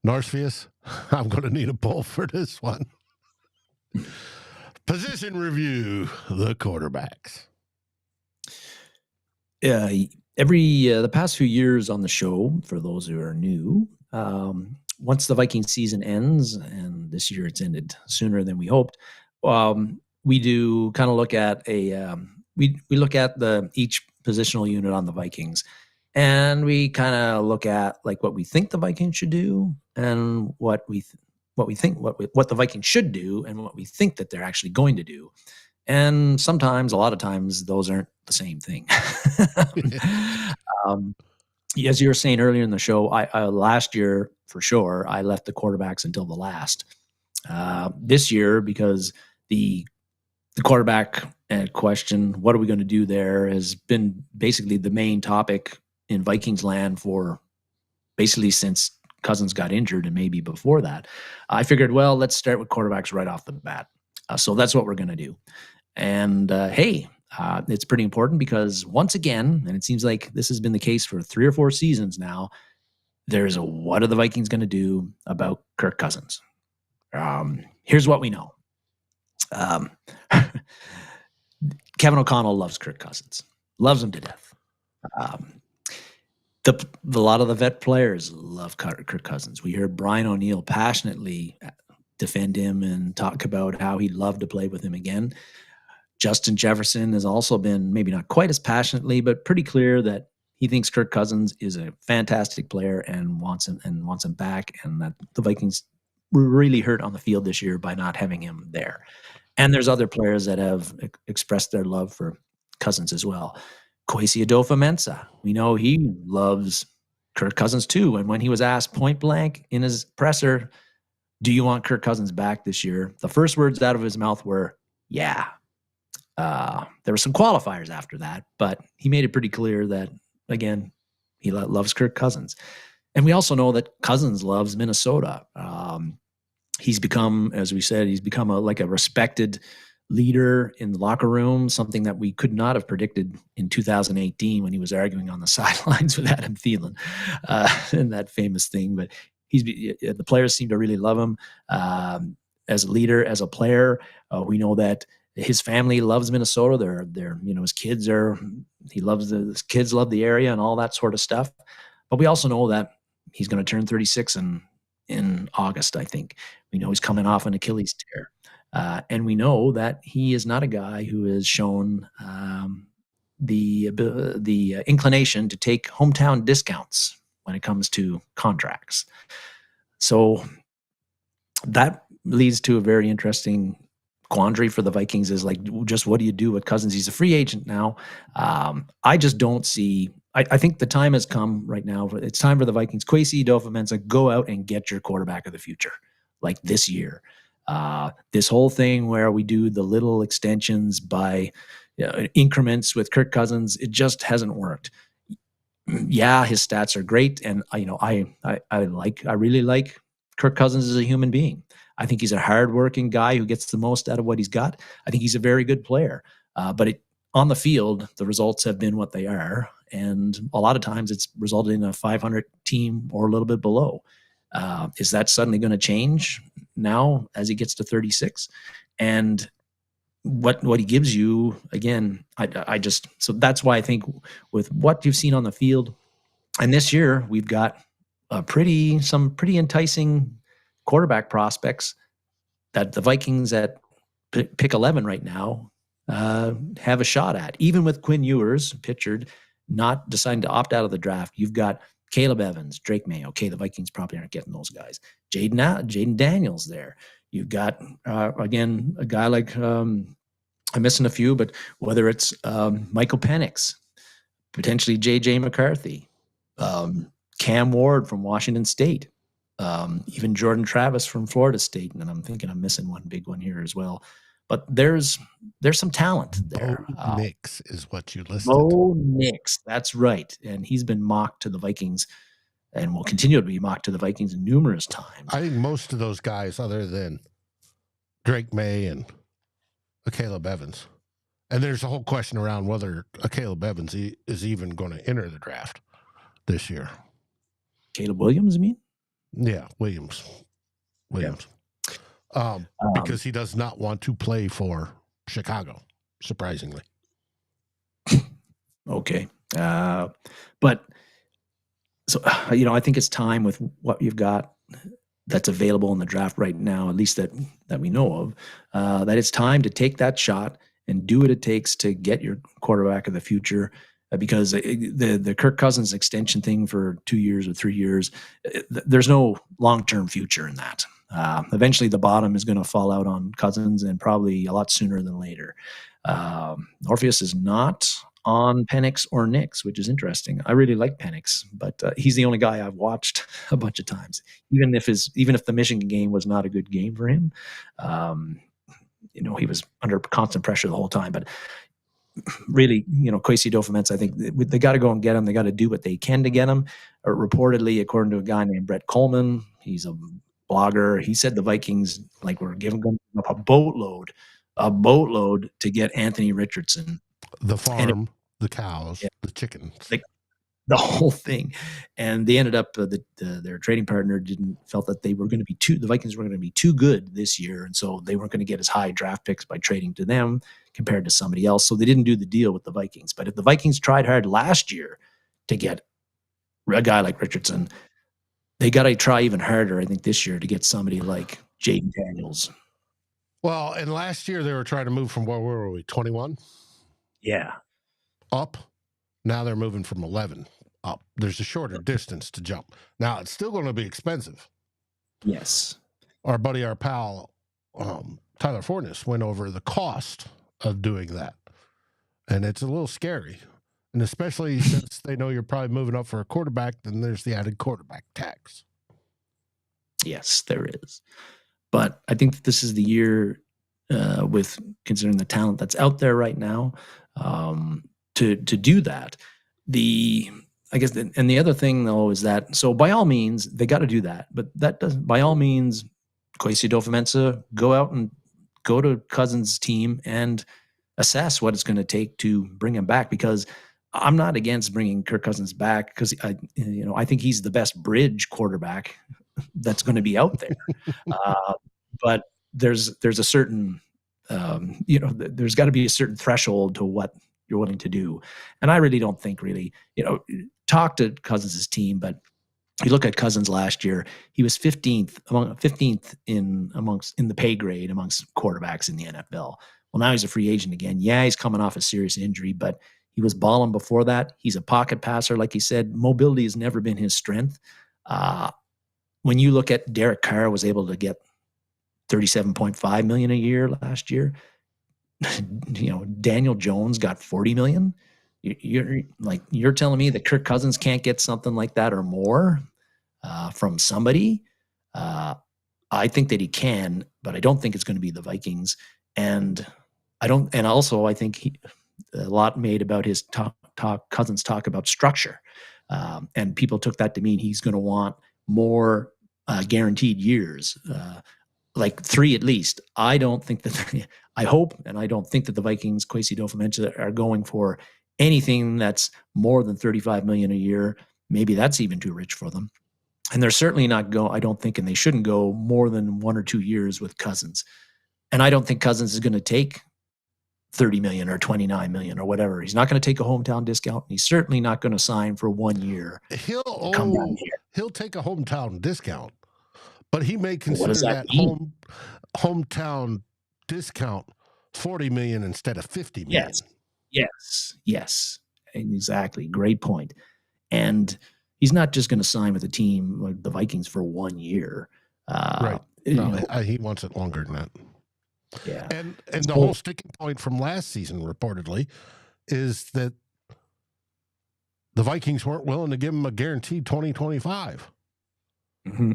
Narcius, I'm going to need a poll for this one. Position review, the quarterbacks. The past few years on the show, for those who are new, once the Viking season ends, and this year it's ended sooner than we hoped, we do kind of look at we look at each positional unit on the Vikings, and we kind of look at what we think the Vikings should do, and what the Vikings should do, and what we think that they're actually going to do. And a lot of times, those aren't the same thing. As you were saying earlier in the show, I last year, for sure, I left the quarterbacks until the last. This year, because the quarterback question, what are we going to do there, has been basically the main topic in Vikings land for basically since Cousins got injured, and maybe before that. I figured, well, let's start with quarterbacks right off the bat. So that's what we're going to do. And hey, It's pretty important because once again, and it seems like this has been the case for 3 or 4 seasons now, there's a what are the Vikings going to do about Kirk Cousins? Here's what we know. Kevin O'Connell loves Kirk Cousins, loves him to death. A lot of the vet players love Kirk Cousins. We heard Brian O'Neill passionately defend him and talk about how he'd love to play with him again. Justin Jefferson has also been maybe not quite as passionately, but pretty clear that he thinks Kirk Cousins is a fantastic player and wants him back, and that the Vikings were really hurt on the field this year by not having him there. And there's other players that have expressed their love for Cousins as well. Kwesi Adofo-Mensah, we know he loves Kirk Cousins too. And when he was asked point blank in his presser, do you want Kirk Cousins back this year? The first words out of his mouth were, yeah. There were some qualifiers after that, but he made it pretty clear that, again, he loves Kirk Cousins. And we also know that Cousins loves Minnesota. He's become, as we said, like a respected leader in the locker room, something that we could not have predicted in 2018 when he was arguing on the sidelines with Adam Thielen and that famous thing. But the players seem to really love him as a leader, as a player. We know that his family loves Minnesota. His kids his kids love the area and all that sort of stuff. But we also know that he's going to turn 36 in August, I think. We know he's coming off an Achilles tear. And we know that he is not a guy who has shown the inclination to take hometown discounts when it comes to contracts. So that leads to a very interesting quandary for the Vikings, is like, just what do you do with Cousins? He's a free agent now. I just don't see. I think the time has come right now. It's time for the Vikings. Kwesi Adofo-Mensah, go out and get your quarterback of the future, like this year. This whole thing where we do the little extensions by increments with Kirk Cousins, it just hasn't worked. Yeah, his stats are great, and I really like Kirk Cousins as a human being. I think he's a hardworking guy who gets the most out of what he's got. I think he's a very good player, but on the field, the results have been what they are, and a lot of times it's resulted in a 500 team or a little bit below. Is that suddenly going to change now as he gets to 36? And what he gives you, again, so that's why I think with what you've seen on the field, and this year we've got some pretty enticing quarterback prospects that the Vikings at pick 11 right now have a shot at. Even with Quinn Ewers, Pitchard, not deciding to opt out of the draft, you've got Caleb Evans, Drake May. Okay, the Vikings probably aren't getting those guys. Jaden Daniels there. You've got, again, a guy like, I'm missing a few, but whether it's Michael Penix, potentially J.J. McCarthy, Cam Ward from Washington State, even Jordan Travis from Florida State. And I'm thinking I'm missing one big one here as well. But there's some talent there. Bo Nix is what you listed. Bo Nix, that's right. And he's been mocked to the Vikings and will continue to be mocked to the Vikings numerous times. I think most of those guys, other than Drake May and Caleb Evans, and there's a whole question around whether Caleb Evans is even going to enter the draft this year. Caleb Williams, you mean? Yeah, Williams. Yeah. Because he does not want to play for Chicago, surprisingly. Okay. But so, I think it's time with what you've got that's available in the draft right now, at least that we know of, that it's time to take that shot and do what it takes to get your quarterback of the future. Because the Kirk Cousins extension thing for 2 years or 3 years, there's no long-term future in that. Eventually, the bottom is going to fall out on Cousins, and probably a lot sooner than later. Orpheus is not on Penix or Nix, which is interesting. I really like Penix, but he's the only guy I've watched a bunch of times. Even if the Michigan game was not a good game for him, he was under constant pressure the whole time. But really, Kwesi Adofo-Mensah, I think they got to go and get him. They got to do what they can to get him. Reportedly, according to a guy named Brett Coleman, he's a blogger, he said the Vikings were giving them up a boatload to get Anthony Richardson The And farm, the cows, yeah, the chickens. like the whole thing. And they ended up their trading partner felt that the Vikings were going to be too good this year, and so they weren't going to get as high draft picks by trading to them compared to somebody else. So they didn't do the deal with the Vikings. But if the Vikings tried hard last year to get a guy like Richardson, they got to try even harder, I think, this year to get somebody like Jaden Daniels. Well, and last year they were trying to move from where were we, 21? Yeah. Up. Now they're moving from 11 up. There's a shorter distance to jump. Now it's still going to be expensive. Yes. Our pal, Tyler Fornes went over the cost of doing that. And it's a little scary. And especially since they know you're probably moving up for a quarterback, then there's the added quarterback tax. Yes, there is. But I think that this is the year, with considering the talent that's out there right now, to do that. I guess, and the other thing though is that, so by all means they got to do that, but that doesn't, by all means, Kwesi Adofo-Mensah, go to Cousins' team and assess what it's going to take to bring him back, because I'm not against bringing Kirk Cousins back, because I think he's the best bridge quarterback that's going to be out there. But there's a certain, there's got to be a certain threshold to what you're willing to do. And I really don't think talk to Cousins' team, but you look at Cousins last year, he was 15th in the pay grade amongst quarterbacks in the NFL. Well, now he's a free agent again. Yeah, he's coming off a serious injury, but he was balling before that. He's a pocket passer, like he said. Mobility has never been his strength. When you look at Derek Carr was able to get $37.5 million a year last year. Daniel Jones got $40 million. You're telling me that Kirk Cousins can't get something like that or more from somebody? I think that he can, but I don't think it's going to be the Vikings. And I think a lot made about his Cousins talk about structure. And people took that to mean he's going to want more guaranteed years, like 3 at least. I don't think that I hope, and I don't think that the Vikings, Kwesi Adofo-Mensah, are going for anything that's more than $35 million a year. Maybe that's even too rich for them. And they're certainly not I don't think, and they shouldn't go more than 1 or 2 years with Cousins. And I don't think Cousins is going to take $30 million or $29 million or whatever. He's not going to take a hometown discount. He's certainly not going to sign for 1 year. He'll take a hometown discount, but he may consider that hometown discount $40 million instead of $50 million. Yes, exactly. Great point. And he's not just going to sign with a team like the Vikings for 1 year. Right. No, he wants it longer than that. Yeah. And the whole sticking point from last season, reportedly, is that the Vikings weren't willing to give him a guaranteed 2025. Mm-hmm.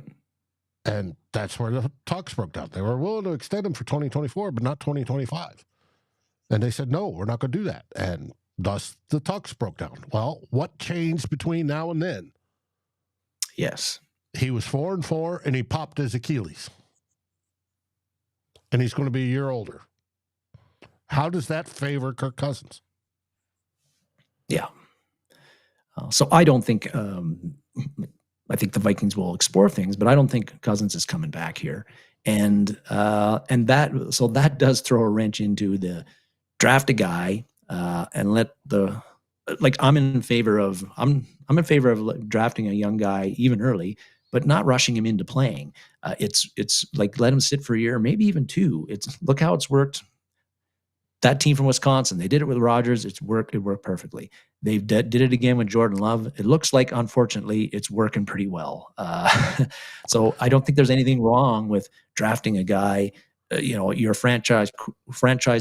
And that's where the talks broke down. They were willing to extend him for 2024, but not 2025. And they said, no, we're not going to do that. And thus the talks broke down. Well, what changed between now and then? Yes. He was 4-4 and he popped his Achilles. And he's going to be a year older. How does that favor Kirk Cousins? Yeah. So I don't think, I think the Vikings will explore things, but I don't think Cousins is coming back here. And that does throw a wrench into the draft a guy and let I'm in favor of drafting a young guy even early, but not rushing him into playing. It's like, let him sit for a year, maybe even 2. Look how it's worked. That team from Wisconsin, they did it with Rodgers. It worked perfectly. They did it again with Jordan Love. It looks like, unfortunately, it's working pretty well. So I don't think there's anything wrong with drafting a guy, your franchise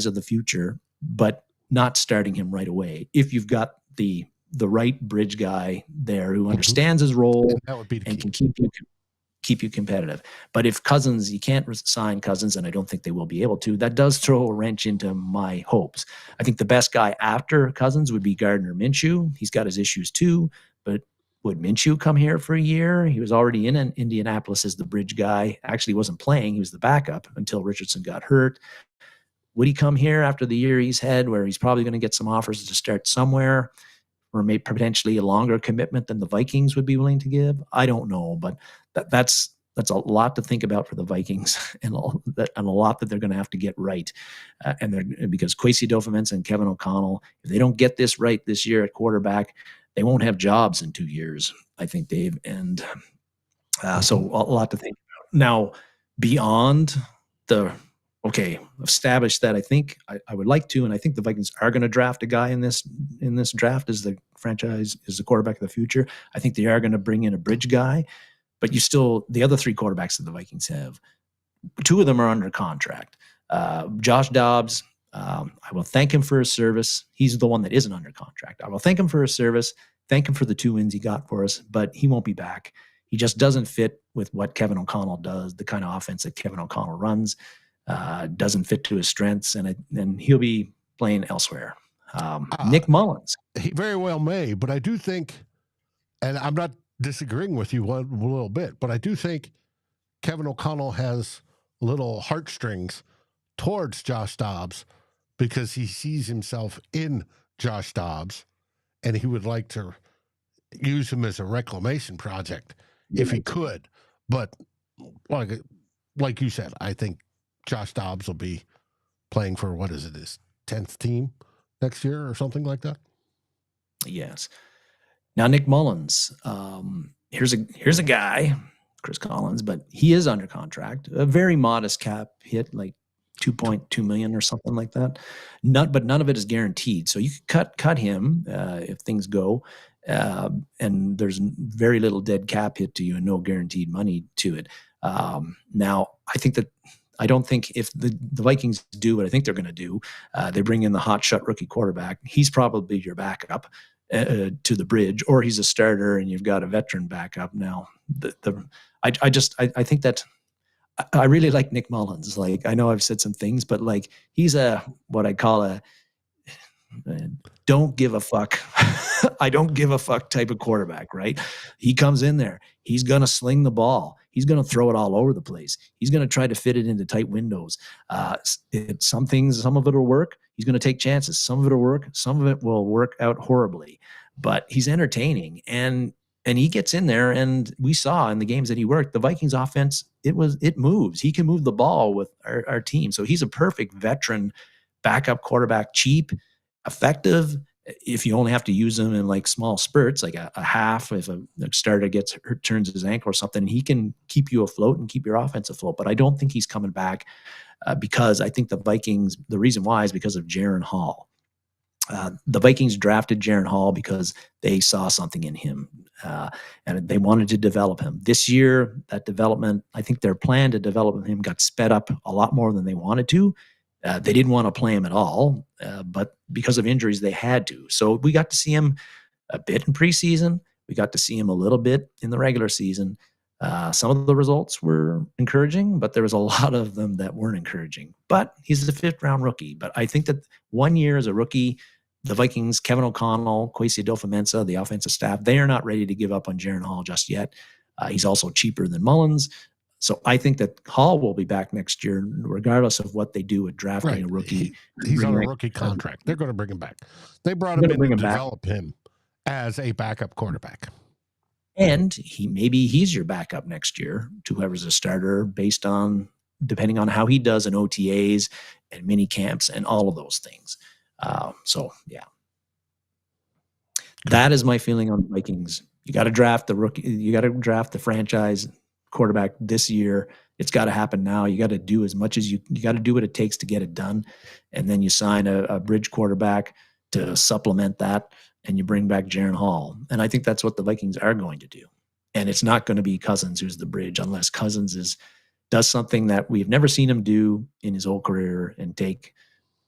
of the future, but not starting him right away. If you've got the right bridge guy there who understands his role and can keep you competitive. But if Cousins, you can't sign Cousins, and I don't think they will be able to, that does throw a wrench into my hopes. I think the best guy after Cousins would be Gardner Minshew. He's got his issues too, but would Minshew come here for a year? He was already in Indianapolis as the bridge guy. Actually wasn't playing. He was the backup until Richardson got hurt. would he come here after the year he's had, where he's probably going to get some offers to start somewhere, or maybe potentially a longer commitment than the Vikings would be willing to give? I don't know, but that's a lot to think about for the Vikings, and a lot that they're going to have to get right. Because Kwesi Adofo-Mensah and Kevin O'Connell, if they don't get this right this year at quarterback, they won't have jobs in 2 years, I think, Dave. And so a lot to think about. Now, beyond established that, I think I would like to, and I think the Vikings are going to draft a guy in this draft as the franchise, as the quarterback of the future. I think they are going to bring in a bridge guy, but the other 3 quarterbacks that the Vikings have, 2 of them are under contract. Josh Dobbs, I will thank him for his service. He's the one that isn't under contract. I will thank him for his service, thank him for the 2 wins he got for us, but he won't be back. He just doesn't fit with what Kevin O'Connell does, the kind of offense that Kevin O'Connell runs. Doesn't fit to his strengths, and he'll be playing elsewhere. Nick Mullins. He very well may, but I do think, and I'm not disagreeing with you a little bit, but I do think Kevin O'Connell has little heartstrings towards Josh Dobbs because he sees himself in Josh Dobbs, and he would like to use him as a reclamation project if he could. But like you said, I think Josh Dobbs will be playing for, his 10th team next year or something like that. Yes. Now, Nick Mullins, here's a guy, Chris Collins, but he is under contract, a very modest cap hit, like $2.2 million or something like that. But none of it is guaranteed. So you could cut him if things go, and there's very little dead cap hit to you and no guaranteed money to it. Now, I don't think if the Vikings do what I think they're going to do, they bring in the hotshot rookie quarterback. He's probably your backup to the bridge, or he's a starter and you've got a veteran backup. Now, I think that I really like Nick Mullins. Like, I know I've said some things, but like, he's what I call a don't give a fuck. I don't give a fuck type of quarterback, right? He comes in there. He's going to sling the ball. He's going to throw it all over the place. He's going to try to fit it into tight windows. Some of it will work. He's going to take chances. Some of it will work. Some of it will work out horribly. But he's entertaining, and he gets in there. And we saw in the games that he worked, the Vikings offense, it moves. He can move the ball with our team. So he's a perfect veteran backup quarterback, cheap, effective. If you only have to use them in like small spurts, like a half, if a starter gets hurt, turns his ankle or something, he can keep you afloat and keep your offense afloat. But I don't think he's coming back because I think the Vikings, the reason why is because of Jaron Hall. The Vikings drafted Jaron Hall because they saw something in him and they wanted to develop him. This year, that development, I think their plan to develop him got sped up a lot more than they wanted to. They didn't want to play him at all, but because of injuries, they had to. So we got to see him a bit in preseason. We got to see him a little bit in the regular season. Some of the results were encouraging, but there was a lot of them that weren't encouraging. But he's a 5th-round rookie. But I think that 1 year as a rookie, the Vikings, Kevin O'Connell, Kwesi Adofo-Mensah, the offensive staff, they are not ready to give up on Jaron Hall just yet. He's also cheaper than Mullins. So I think that Hall will be back next year, regardless of what they do with drafting a rookie. He's on a rookie contract. They're going to bring him back. They brought him in to develop him as a backup quarterback. And he's your backup next year to whoever's a starter, depending on how he does in OTAs and mini camps and all of those things. So yeah, that is my feeling on the Vikings. You got to draft the rookie. You got to draft the franchise quarterback this year. It's got to happen now. You got to do as much as you got to do what it takes to get it done. And then you sign a bridge quarterback to supplement that, and you bring back Jaron Hall. And I think that's what the Vikings are going to do. And it's not going to be Cousins who's the bridge, unless Cousins does something that we've never seen him do in his whole career and take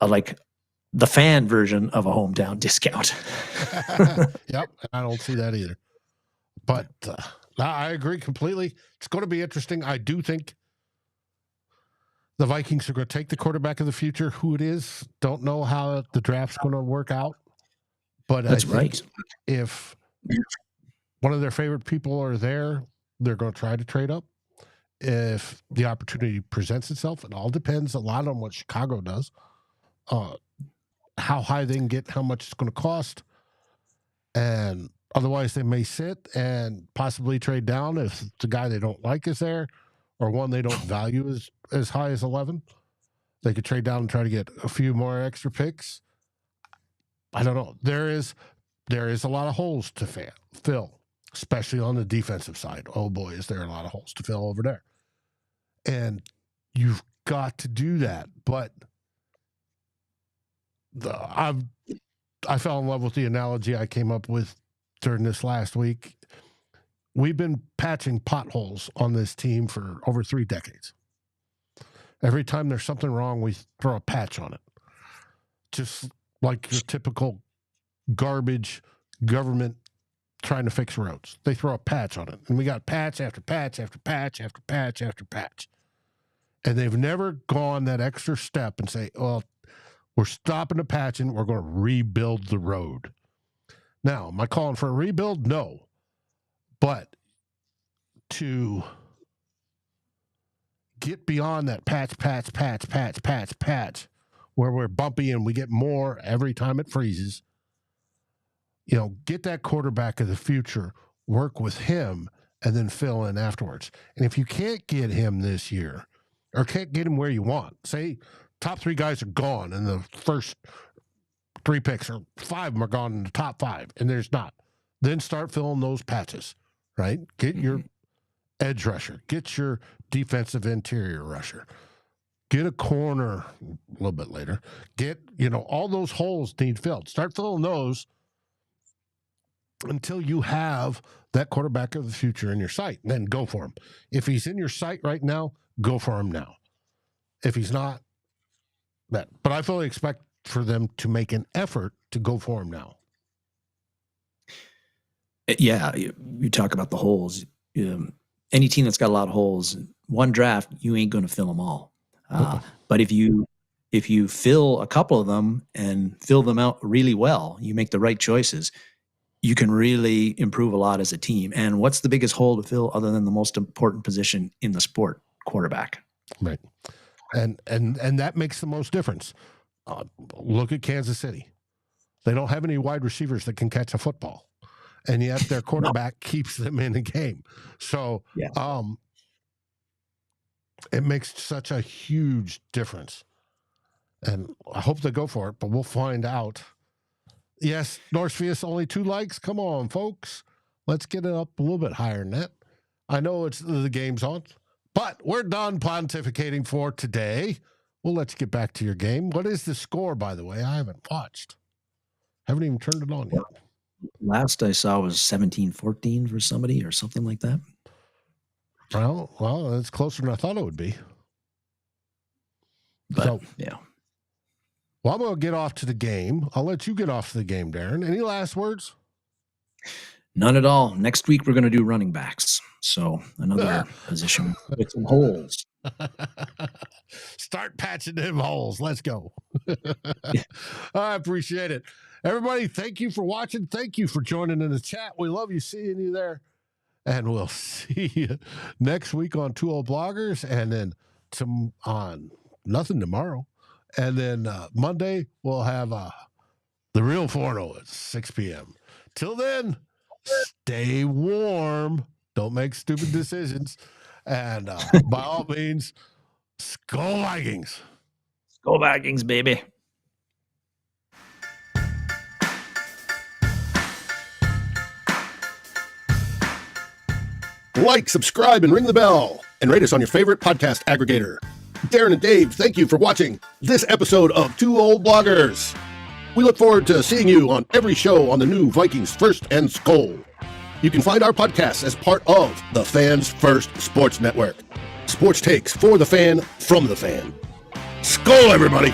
like the fan version of a hometown discount. Yep. I don't see that either. But I agree completely. It's going to be interesting. I do think the Vikings are going to take the quarterback of the future. Who it is, don't know how the draft's going to work out. But that's I think right. If one of their favorite people are there, they're going to try to trade up. If the opportunity presents itself, it all depends a lot on what Chicago does. how high they can get, how much it's going to cost. And otherwise they may sit and possibly trade down if the guy they don't like is there, or one they don't value as high as 11. They could trade down and try to get a few more extra picks. I don't know. There is a lot of holes to fill, especially on the defensive side. Oh boy, is there a lot of holes to fill over there. And you've got to do that. But I fell in love with the analogy I came up with during this last week. We've been patching potholes on this team for over 3 decades. Every time there's something wrong, we throw a patch on it. Just like your typical garbage government trying to fix roads. They throw a patch on it. And we got patch after patch after patch after patch after patch. And they've never gone that extra step and say, well, we're stopping the patching. We're going to rebuild the road. Now, am I calling for a rebuild? No. But to get beyond that patch, where we're bumpy and we get more every time it freezes, get that quarterback of the future, work with him, and then fill in afterwards. And if you can't get him this year, or can't get him where you want, say top 3 guys are gone and the first 3 picks, or 5 of them are gone in the top 5, and there's not, then start filling those patches, right? Get your edge rusher, get your defensive interior rusher, get a corner a little bit later, get, all those holes need filled. Start filling those until you have that quarterback of the future in your sight, and then go for him. If he's in your sight right now, go for him now. If he's not, but I fully expect for them to make an effort to go for him now. Yeah, you talk about the holes. Any team that's got a lot of holes, one draft, you ain't going to fill them all. But if you fill a couple of them and fill them out really well, you make the right choices, you can really improve a lot as a team. And what's the biggest hole to fill other than the most important position in the sport, quarterback? Right. And that makes the most difference. Look at Kansas City. They don't have any wide receivers that can catch a football, and yet their quarterback keeps them in the game. So it makes such a huge difference. And I hope they go for it, but we'll find out. Yes, Northfius, only 2 likes. Come on, folks. Let's get it up a little bit higher than that. I know the game's on, but we're done pontificating for today. We'll let you get back to your game. What is the score, by the way? I haven't watched. Haven't even turned it on yet. Last I saw was 17-14 for somebody or something like that. Well, it's closer than I thought it would be. But, yeah. Well, I'm going to get off to the game. I'll let you get off to the game, Darren. Any last words? None at all. Next week, we're going to do running backs. So another position with some holes. Start patching them holes. Let's go. I appreciate it. Everybody, thank you for watching. Thank you for joining in the chat. We love you, seeing you there. And we'll see you next week on Two Old Bloggers, and then on nothing tomorrow. And then Monday, we'll have the real Forno at 6 p.m. Till then, stay warm. Don't make stupid decisions. And by all means, SKOL Vikings. SKOL Vikings, baby. Like, subscribe, and ring the bell. And rate us on your favorite podcast aggregator. Darren and Dave, thank you for watching this episode of Two Old Bloggers. We look forward to seeing you on every show on the new Vikings First and SKOL. You can find our podcasts as part of the Fans First Sports Network. Sports takes for the fan, from the fan. SKOL, everybody!